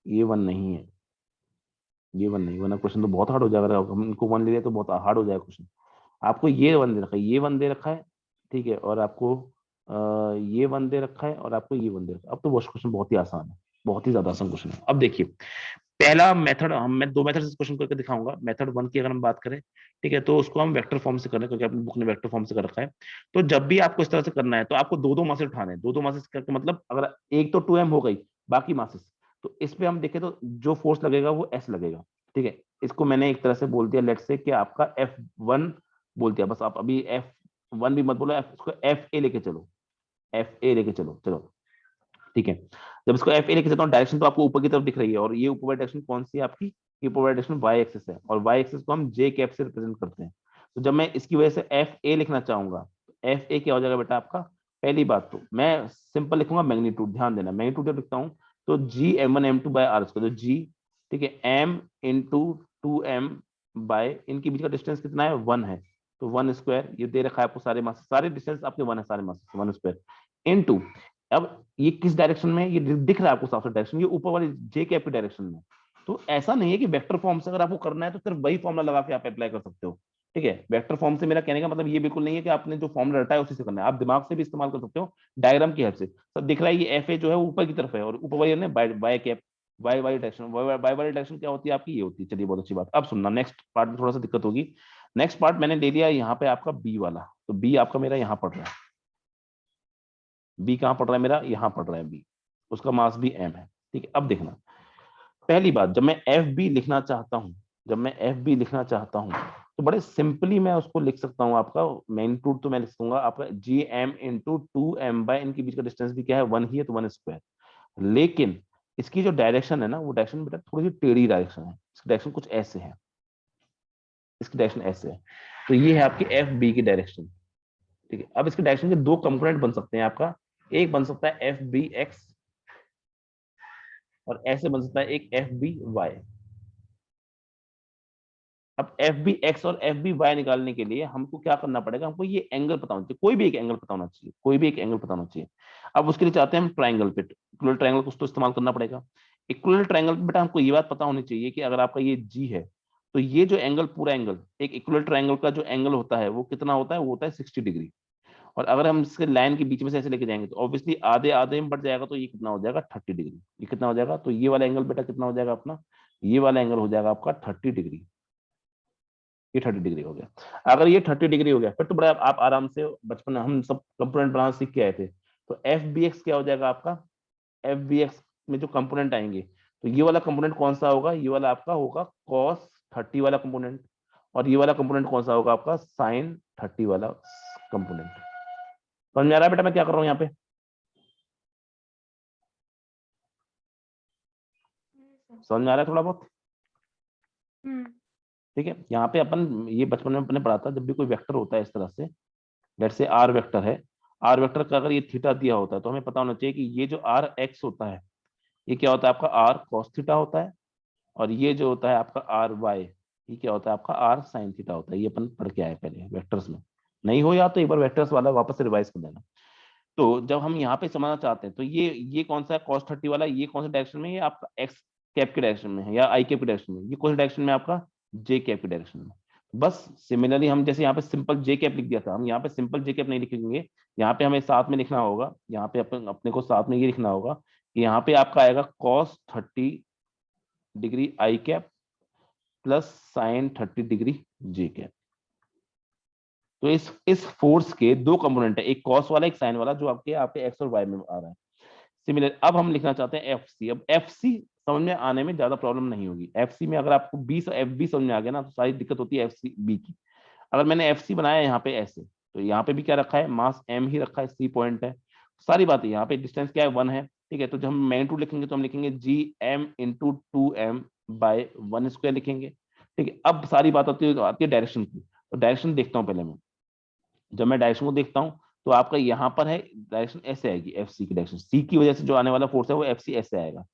ये 1 नहीं है, ये 1 नहीं, वरना क्वेश्चन तो बहुत हार्ड हो जाएगा, हम इनको 1 ले लिया तो बहुत हार्ड हो जाएगा क्वेश्चन। आपको ये 1 दे रखा है, ये 1 दे रखा है, ठीक है, और आपको ये 1 दे रखा है और आपको ये 1 दे रखा है। अब तो वो क्वेश्चन बहुत ही आसान है, बहुत ही ज्यादा आसान क्वेश्चन है। अब देखिए, पहला मेथड मैं 2 मेथड से क्वेश्चन करके दिखाऊंगा। मेथड 1 की अगर हम बात करें, ठीक है, तो उसको हम वेक्टर फॉर्म से कर रहे हैं क्योंकि अपनी बुक ने वेक्टर फॉर्म से कर रखा है। तो जब भी आपको इस तरह से करना है तो आपको दो दो मासेस उठाने हैं, दो दो मासेस करके मतलब अगर एक तो 2m हो गई, बाकी मासेस, तो इस पे हम देखें तो जो फोर्स लगेगा वो s लगेगा। ठीक है, इसको मैंने एक तरह से बोल दिया, लेट से कि आपका F1 बोल दिया, बस आप अभी F1 भी मत बोलो, इसको FA लेके चलो, FA लेके चलो, चलो ठीक है। जब इसको एफ ए लेके चलता हूँ, डायरेक्शन तो आपको ऊपर की तरफ दिख रही है, और ये ऊपर वाली डायरेक्शन कौन सी है आपकी, ये ऊपर वाली डायरेक्शन वाई एक्सिस है, और वाई एक्सिस को हम जे कैप से रिप्रेजेंट करते हैं। तो जब मैं इसकी वजह से एफ ए लिखना चाहूंगा, एफ ए क्या हो जाएगा बेटा आपका, पहली बात तो मैं सिंपल लिखूंगा मैग्नीट्यूड, ध्यान देना मैग्नीट्यूड जब लिखता हूँ तो G M1 M2 by r square, तो जी, ठीक है, एम इंटू 2m बाय, इनके बीच का डिस्टेंस कितना है, 1 है, तो 1 स्क्वायर, ये दे रखा है आपको, सारे मास सारे डिस्टेंस आपके 1 है, सारे मास 1 स्क्वायर इनटू, अब ये किस डायरेक्शन में, ये दिख रहा है आपको साफ साफ डायरेक्शन, ये ऊपर वाली जे कैप की डायरेक्शन में। तो ऐसा नहीं है कि वेक्टर फॉर्म से अगर आपको करना है तो सिर्फ वही फॉर्मुला लगा के आप अप्लाई कर सकते हो। ठीक है, वेक्टर फॉर्म से मेरा कहने का मतलब ये बिल्कुल नहीं है कि आपने जो फॉर्मुला रटा है उसी से करना है, आप दिमाग से भी इस्तेमाल कर सकते हो, डायग्राम की हेल्प से। सब दिख रहा है, ये एफ ए जो है वो ऊपर की तरफ है और ऊपर वाली बाय कैप, वाई वाली डायरेक्शन, वाई वाली डायरेक्शन क्या होती है आपकी, ये होती है। चलिए बहुत अच्छी बात। अब सुनना, नेक्स्ट पार्ट में थोड़ा सा दिक्कत होगी। नेक्स्ट पार्ट मैंने ले लिया यहाँ पे आपका बी वाला, तो बी आपका मेरा यहाँ पड़ रहा है, बी कहाँ पड़ रहा है मेरा, यहाँ पड़ रहा है बी, उसका मास भी m है। ठीक है, अब देखना, पहली बात, जब मैं एफ बी लिखना चाहता हूँ, जब मैं एफ बी लिखना चाहता हूँ तो बड़े सिंपली मैं उसको लिख सकता हूँ, आपका मैग्नीट्यूड तो मैं लिख दूंगा आपका जी एम इंटू 2m बाय, इनके बीच का डिस्टेंस भी क्या है, 1 ही है, तो 1 स्क्वायर। लेकिन इसकी जो डायरेक्शन है ना, वो डायरेक्शन बेटा थोड़ी सी टेढ़ी डायरेक्शन है, इसकी डायरेक्शन कुछ ऐसे है, इसकी डायरेक्शन ऐसे है। तो ये है आपकी एफ बी की डायरेक्शन। ठीक है, अब इसके डायरेक्शन के 2 कंपोनेंट बन सकते हैं आपका, एक बन सकता है एफ बी एक्स, और ऐसे बन सकता है एक एफ बी वाई। अब एफ बी एक्स और एफ बी वाई निकालने के लिए हमको क्या करना पड़ेगा, हमको ये एंगल पता होना चाहिए, कोई भी एक एंगल पता होना चाहिए, कोई भी एक एंगल पता होना चाहिए। अब उसके लिए चाहते हैं हम ट्राइंगल पे, इक्वल ट्राइंगल कुछ तो इस्तेमाल करना पड़ेगा। इक्वल ट्राइंगल पे बेटा हमको ये बात पता होनी चाहिए कि अगर आपका ये जी है तो ये जो एंगल, पूरा एंगल, एक इक्वल ट्राइंगल का जो एंगल होता है वो कितना होता है, वो होता है 60 डिग्री। और अगर हम इसके लाइन के बीच में से ऐसे लेके जाएंगे तो ऑब्वियसली आधे आधे में बढ़ जाएगा, तो ये कितना हो जाएगा 30 डिग्री। ये कितना हो जाएगा, तो ये वाला एंगल बेटा कितना हो जाएगा अपना, ये वाला एंगल हो जाएगा आपका 30 डिग्री। ये 30 डिग्री हो गया। अगर ये 30 डिग्री हो गया फिर तो बड़ा आप आराम से, बचपन में हम सब कंपोनेंट बनाना सीख के आए थे। तो एफ बी एक्स क्या हो जाएगा आपका, एफ बी एक्स में जो कंपोनेंट आएंगे, तो ये वाला कंपोनेंट कौन सा होगा, ये वाला आपका होगा कॉस 30 वाला कंपोनेंट। और ये वाला कंपोनेंट कौन सा होगा आपका, साइन 30 वाला कंपोनेंट। समझ में आ रहा है बेटा मैं क्या कर रहा हूँ यहाँ पे? समझ में आ रहा है थोड़ा बहुत? ठीक है, यहाँ पे अपन ये बचपन में अपने पढ़ा था, जब भी कोई वेक्टर होता है इस तरह से, लेट से आर वेक्टर है, आर वेक्टर का अगर ये थीटा दिया होता है तो हमें पता होना चाहिए कि ये जो आर एक्स होता है ये क्या होता है आपका आर कॉस थीटा होता है, और ये जो होता है आपका आर वाई ये क्या होता है आपका आर साइन थीटा होता है। ये अपन पढ़ के आए पहले वेक्टर्स में, नहीं हो या तो एक बार वेक्टर्स वाला वापस से रिवाइज कर देना। तो जब हम यहाँ पे समझना चाहते हैं तो ये कौन सा है कॉस 30 वाला, ये कौन सा डायरेक्शन में, ये आपका एक्स कैप के डायरेक्शन में है या आई कैप के डायरेक्शन में, ये कौन सा डायरेक्शन में आपका जे कैप के डायरेक्शन में। बस सिमिलरली हम जैसे यहाँ पे सिंपल जे कैप लिख दिया था, हम यहाँ पे सिंपल जे कैप नहीं लिखेंगे, यहाँ पे हमें साथ में लिखना होगा, यहाँ पे अपने को साथ में ये लिखना होगा कि यहाँ पे आपका आएगा cos 30 degree I cap plus sign 30 degree J cap. तो इस फोर्स के दो कंपोनेंट है, एक कॉस वाला एक साइन वाला, जो आपके आपके एक्स और वाई में आ रहा है। सिमिलर अब हम लिखना चाहते हैं एफ सी। अब एफ सी समझ में आने में ज्यादा प्रॉब्लम नहीं होगी। एफ सी में अगर आपको बी एफ बी समझ में आ गया ना तो सारी दिक्कत होती है एफ सी बी की। अगर मैंने एफ सी बनाया यहाँ पे ऐसे, तो यहाँ पे भी क्या रखा है, मास एम ही रखा है, सी पॉइंट है, सारी बात है। यहाँ पे डिस्टेंस क्या है, 1 है। ठीक है, तो जब हम मैग्नीट्यूड लिखेंगे तो हम लिखेंगे G m into 2m by 1 square लिखेंगे। ठीक है, अब सारी बात आती है डायरेक्शन की। तो डायरेक्शन देखता हूँ पहले मैं, जब मैं डायरेक्शन को देखता हूँ तो आपका यहाँ पर है डायरेक्शन ऐसे आएगी, एफ सी की डायरेक्शन, सी की वजह से जो आने वाला फोर्स है वो एफ सी ऐसे आएगा।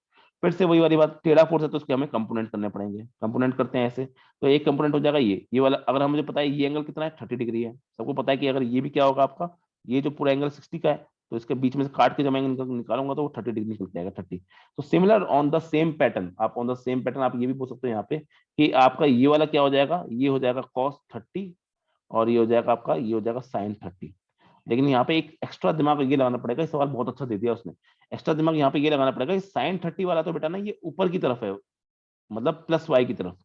फिर से वही वाली बात, टेढ़ा फोर्स है तो उसके हमें कंपोनेंट करने पड़ेंगे, कंपोनेंट करते हैं ऐसे। तो एक कंपोनेंट हो जाएगा ये वाला, अगर हम मुझे पता है ये एंगल कितना है 30 डिग्री है, सबको पता है कि अगर ये भी क्या होगा आपका, ये जो पूरा एंगल 60 का है, तो इसके बीच में से काट के जब मैं निकालूंगा तो वो 30 डिग्री निकल जाएगा 30। तो similar on the same pattern, आप ऑन द सेम पैटर्न आप ये भी बोल सकते हो यहाँ पे कि आपका ये वाला क्या हो जाएगा, ये हो जाएगा कॉस 30, और ये हो जाएगा आपका, ये हो जाएगा साइन 30। लेकिन यहाँ पे एक एक्स्ट्रा दिमाग ये लगाना पड़ेगा, इस सवाल बहुत अच्छा दे दिया उसने। एक्स्ट्रा दिमाग यहाँ पे ये लगाना पड़ेगा, साइन 30 वाला तो बेटा ना ये ऊपर की तरफ है, मतलब प्लस वाई की तरफ,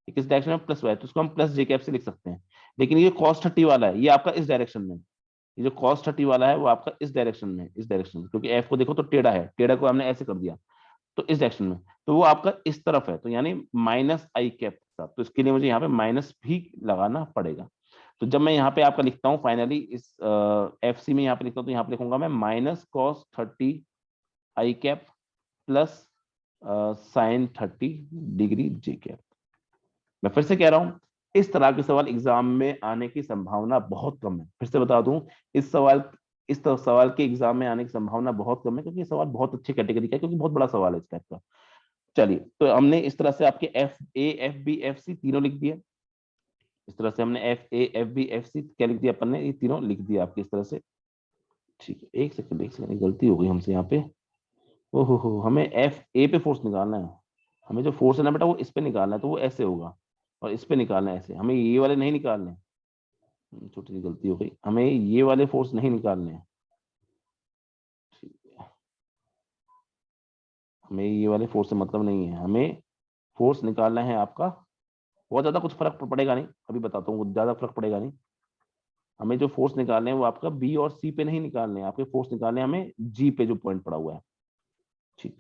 किस डायरेक्शन में प्लस वाई, तो उसको हम प्लस जे कैप से लिख सकते हैं। लेकिन ये कॉस 30 वाला है ये आपका इस डायरेक्शन में, ये जो कॉस 30 वाला है वो आपका इस डायरेक्शन में, इस डायरेक्शन में, क्योंकि एफ को देखो तो टेढ़ा है, टेढ़ा को हमने ऐसे कर दिया, तो इस डायरेक्शन में, तो वो आपका इस तरफ है, तो यानी माइनस आई कैप के साथ, तो इसके लिए मुझे यहाँ पे माइनस भी लगाना पड़ेगा। तो जब मैं यहाँ पे आपका लिखता हूँ फाइनली इस एफ सी में यहाँ पे लिखता हूँ, तो यहाँ पे लिखूंगा मैं minus cos 30 i cap plus sign 30 degree J cap. मैं फिर से कह रहा हूँ, इस तरह के सवाल एग्जाम में आने की संभावना बहुत कम है। फिर से बता दूं, इस सवाल के एग्जाम में आने की संभावना बहुत कम है, क्योंकि ये सवाल बहुत अच्छी कैटेगरी का है, क्योंकि बहुत बड़ा सवाल है इस टाइप का। चलिए, तो हमने इस तरह से आपके F A F B F C तीनों लिख दिए। इस तरह से हमने F A F B F C क्या लिख दिया अपन ने, ये तीनों लिख दिया आपके इस तरह से। ठीक है, एक सेकंड गलती हो गई हमसे यहाँ पे। ओहो, हमें एफ ए पे फोर्स निकालना है, हमें जो फोर्स है ना बेटा वो इस पे निकालना है, तो वो ऐसे होगा, और इस पे निकालना है ऐसे, हमें ये वाले नहीं निकालने। छोटी सी गलती हो गई, हमें ये वाले फोर्स नहीं निकालने हैं। ठीक है, हमें ये वाले फोर्स से मतलब नहीं है, हमें फोर्स निकालना है आपका, बहुत ज्यादा कुछ फर्क पड़ेगा नहीं, अभी बताता हूँ, ज्यादा फर्क पड़ेगा नहीं। हमें जो फोर्स निकालने हैं वो आपका बी और सी पे नहीं निकालने हैं, आपके फोर्स निकालने हैं हमें जी पे, जो पॉइंट पड़ा हुआ है। ठीक,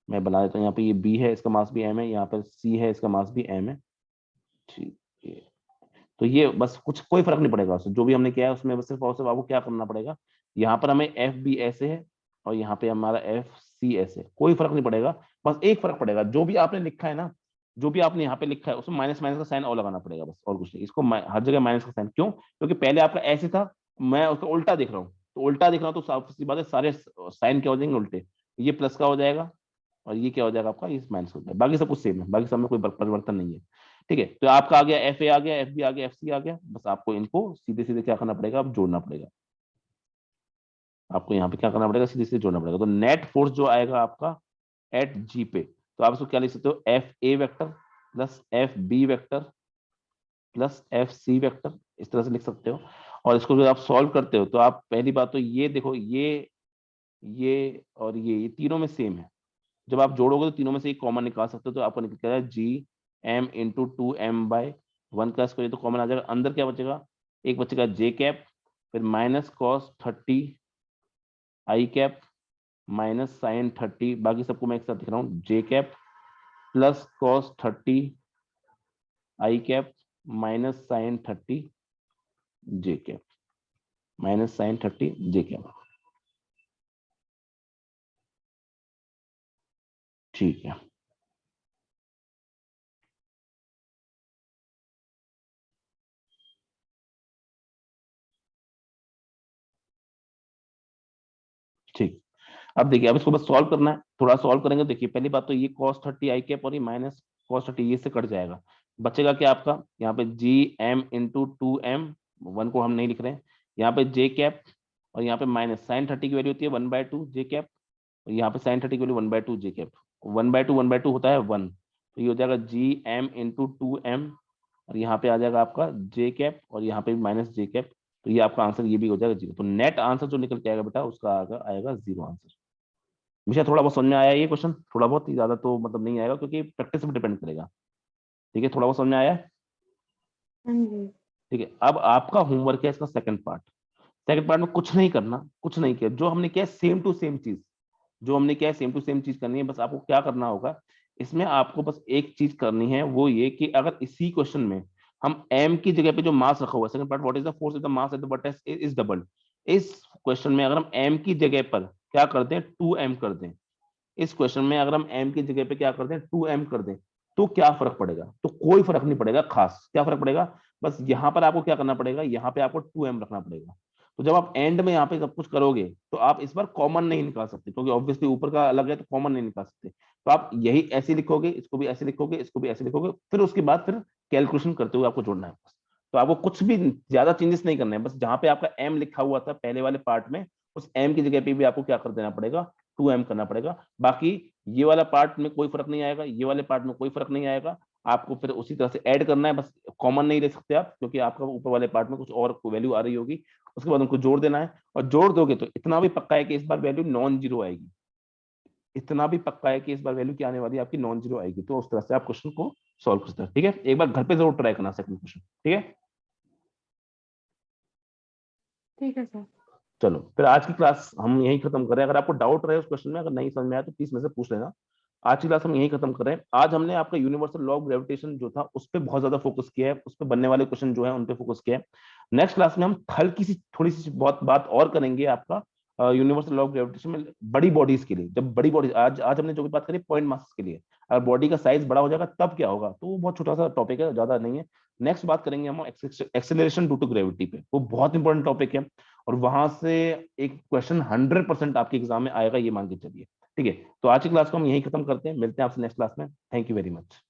मैं बना देता हूँ, यहाँ पे ये बी है, इसका मास भी एम है, यहाँ पे सी है, इसका मास भी एम है। ठीक है, तो ये बस कुछ कोई फर्क नहीं पड़ेगा उससे, जो भी हमने किया है उसमें बस सिर्फ और सिर्फ आपको क्या करना पड़ेगा, यहाँ पर हमें एफ बी ऐसे है और यहाँ पे हमारा एफ सी ऐसे, कोई फर्क नहीं पड़ेगा। बस एक फर्क पड़ेगा, जो भी आपने लिखा है ना, जो भी आपने यहाँ पे लिखा है उसमें माइनस माइनस का साइन और लगाना पड़ेगा, बस और कुछ नहीं। इसको हर जगह माइनस का साइन, क्यों, क्योंकि पहले आपका ऐसे था, मैं उसका उल्टा देख रहा हूँ, तो उल्टा देख रहा हूँ तो साफ सी बात है सारे साइन क्या हो जाएंगे उल्टे, ये प्लस का हो जाएगा और ये क्या हो जाएगा आपका, इस माइनस हो जाएगा। बाकी सब कुछ सेम है, बाकी सब में कोई परिवर्तन नहीं है। ठीक है, तो आपका आ गया एफ ए आ गया, एफ बी आ गया, एफ सी आ गया। बस आपको इनको सीधे सीधे क्या करना पड़ेगा, अब जोड़ना पड़ेगा। आपको यहाँ पे क्या करना पड़ेगा, सीधे सीधे जोड़ना पड़ेगा। तो नेट फोर्स जो आएगा आपका एट जी पे, तो आप इसको क्या लिख सकते हो, F A vector plus F B vector plus F C vector, इस तरह से लिख सकते हो। और इसको जब आप सॉल्व करते हो तो आप पहली बात तो ये देखो, ये और ये तीनों में सेम है। जब आप जोड़ोगे तो तीनों में से एक कॉमन निकाल सकते हो, तो आपको निकल जाएगा G m into two m by one का स्क्वायर, तो कॉमन आ जाएगा। अंदर क्या बचेगा, एक बचेगा जे कैप, फिर minus cos 30 i cap minus sine 30, बाकी सबको मैं एक साथ लिख रहा हूँ, j cap plus cos 30 i cap minus sine 30 j cap minus sine 30 j cap. ठीक है, ठीक। अब देखिए, अब इसको बस सॉल्व करना है, थोड़ा सॉल्व करेंगे। देखिए पहली बात तो ये cos 30 आई कैप और ये माइनस cos 30 ये से कट जाएगा। बचेगा क्या आपका, यहाँ पे G m into two m, one को हम नहीं लिख रहे हैं, यहाँ पे जे कैप और यहाँ पे माइनस साइन 30 की वैल्यू होती है 1/2 जे कैप, और यहाँ पे साइन 30 की वैल्यू 1/2 जे कैप। 1/2 होता है 1, तो ये हो जाएगा G m into two m, और यहाँ पे आ जाएगा आपका जे कैप और यहाँ पे माइनस जे कैप। तो ये आपका आंसर ये भी हो जाएगा जीरो। तो नेट आंसर जो निकल के आएगा बेटा, उसका आएगा जीरो आंसर। मुझे थोड़ा बहुत समझ में आया ये क्वेश्चन, थोड़ा बहुत ही, ज्यादा तो मतलब नहीं आएगा क्योंकि प्रैक्टिस पे डिपेंड करेगा। ठीक है, थोड़ा बहुत समझ में आया है। हाँ जी। ठीक है, अब आपका होमवर्क है इसका सेकंड पार्ट। सेकंड पार्ट में कुछ नहीं करना, कुछ नहीं किया, जो हमने किया सेम टू सेम चीज, जो हमने किया सेम टू सेम चीज करनी है। बस आपको क्या करना होगा, इसमें आपको बस एक चीज करनी है, वो ये कि अगर इसी क्वेश्चन में हम m की जगह पे जो मास रखा हुआ है, second part, what is the force if the mass at the vertex is double, इस क्वेश्चन में अगर हम m की जगह पर क्या कर दें, 2m कर दें, इस क्वेश्चन में अगर हम m की जगह पे क्या कर दें, 2m कर दें, तो क्या फर्क पड़ेगा, तो कोई फर्क नहीं पड़ेगा खास। क्या फर्क पड़ेगा, बस यहाँ पर आपको क्या करना पड़ेगा, यहाँ पे आपको 2m रखना पड़ेगा। तो जब आप एंड में यहाँ पे सब कुछ करोगे तो आप इस बार कॉमन नहीं निकाल सकते, क्योंकि ऑब्वियसली ऊपर का अलग है तो कॉमन नहीं निकाल सकते। तो आप यही ऐसे लिखोगे, इसको भी ऐसे लिखोगे, इसको भी ऐसे लिखोगे, फिर उसके बाद फिर कैलकुलेशन करते हुए आपको जोड़ना है बस। तो आपको कुछ भी ज्यादा चेंजेस नहीं करना है, बस जहां पे आपका m लिखा हुआ था पहले वाले पार्ट में, उस m की जगह पे भी आपको क्या कर देना पड़ेगा, 2m करना पड़ेगा। बाकी ये वाला पार्ट में कोई फर्क नहीं आएगा, ये वाले पार्ट में कोई फर्क नहीं आएगा। आपको फिर उसी तरह से ऐड करना है, बस कॉमन नहीं ले सकते आप, क्योंकि आपका ऊपर वाले पार्ट में कुछ और वैल्यू आ रही होगी, उसके बाद उनको जोड़ देना है। और जोड़ दोगे तो इतना भी पक्का है कि इस बार वैल्यू नॉन जीरो आएगी, इतना भी पक्का है कि इस बार वैल्यू क्या आने वाली है आपकी, नॉन जीरो आएगी। तो उस तरह से आप क्वेश्चन को सॉल्व कर सकते हैं। ठीक है, एक बार घर पे जरूर ट्राई करना सेकंड क्वेश्चन। ठीक है, ठीक है सर। चलो फिर आज की क्लास हम यही खत्म करें। अगर आपको डाउट रहे उस क्वेश्चन में, अगर नहीं समझ में आया तो प्लीज मेरे से पूछ लेना। आज की क्लास हम यही खत्म करें। आज हमने आपका यूनिवर्सल लॉ ऑफ ग्रेविटेशन जो था उस पर बहुत ज्यादा फोकस किया है, उस पर बनने वाले क्वेश्चन जो है उन पे फोकस किया है। नेक्स्ट क्लास में हम हल्की सी थोड़ी सी बहुत बात और करेंगे आपका यूनिवर्सल लॉ ऑफ ग्रेविटेशन में बड़ी बॉडीज के लिए। जब बड़ी बॉडी, आज आज हमने जो भी बात करी पॉइंट मास के लिए, अगर बॉडी का साइज बड़ा हो जाएगा तब क्या होगा, तो वो बहुत छोटा सा टॉपिक है, ज्यादा नहीं है। नेक्स्ट बात करेंगे हम एक्सेलरेशन ड्यू टू ग्रेविटी पे, वो बहुत इंपॉर्टेंट टॉपिक है, और वहां से एक क्वेश्चन 100% आपके एग्जाम में आएगा, ये मान के चलिए। ठीक है, तो आज की क्लास को हम यही खत्म करते हैं, मिलते हैं आपसे नेक्स्ट क्लास में। Thank you very much.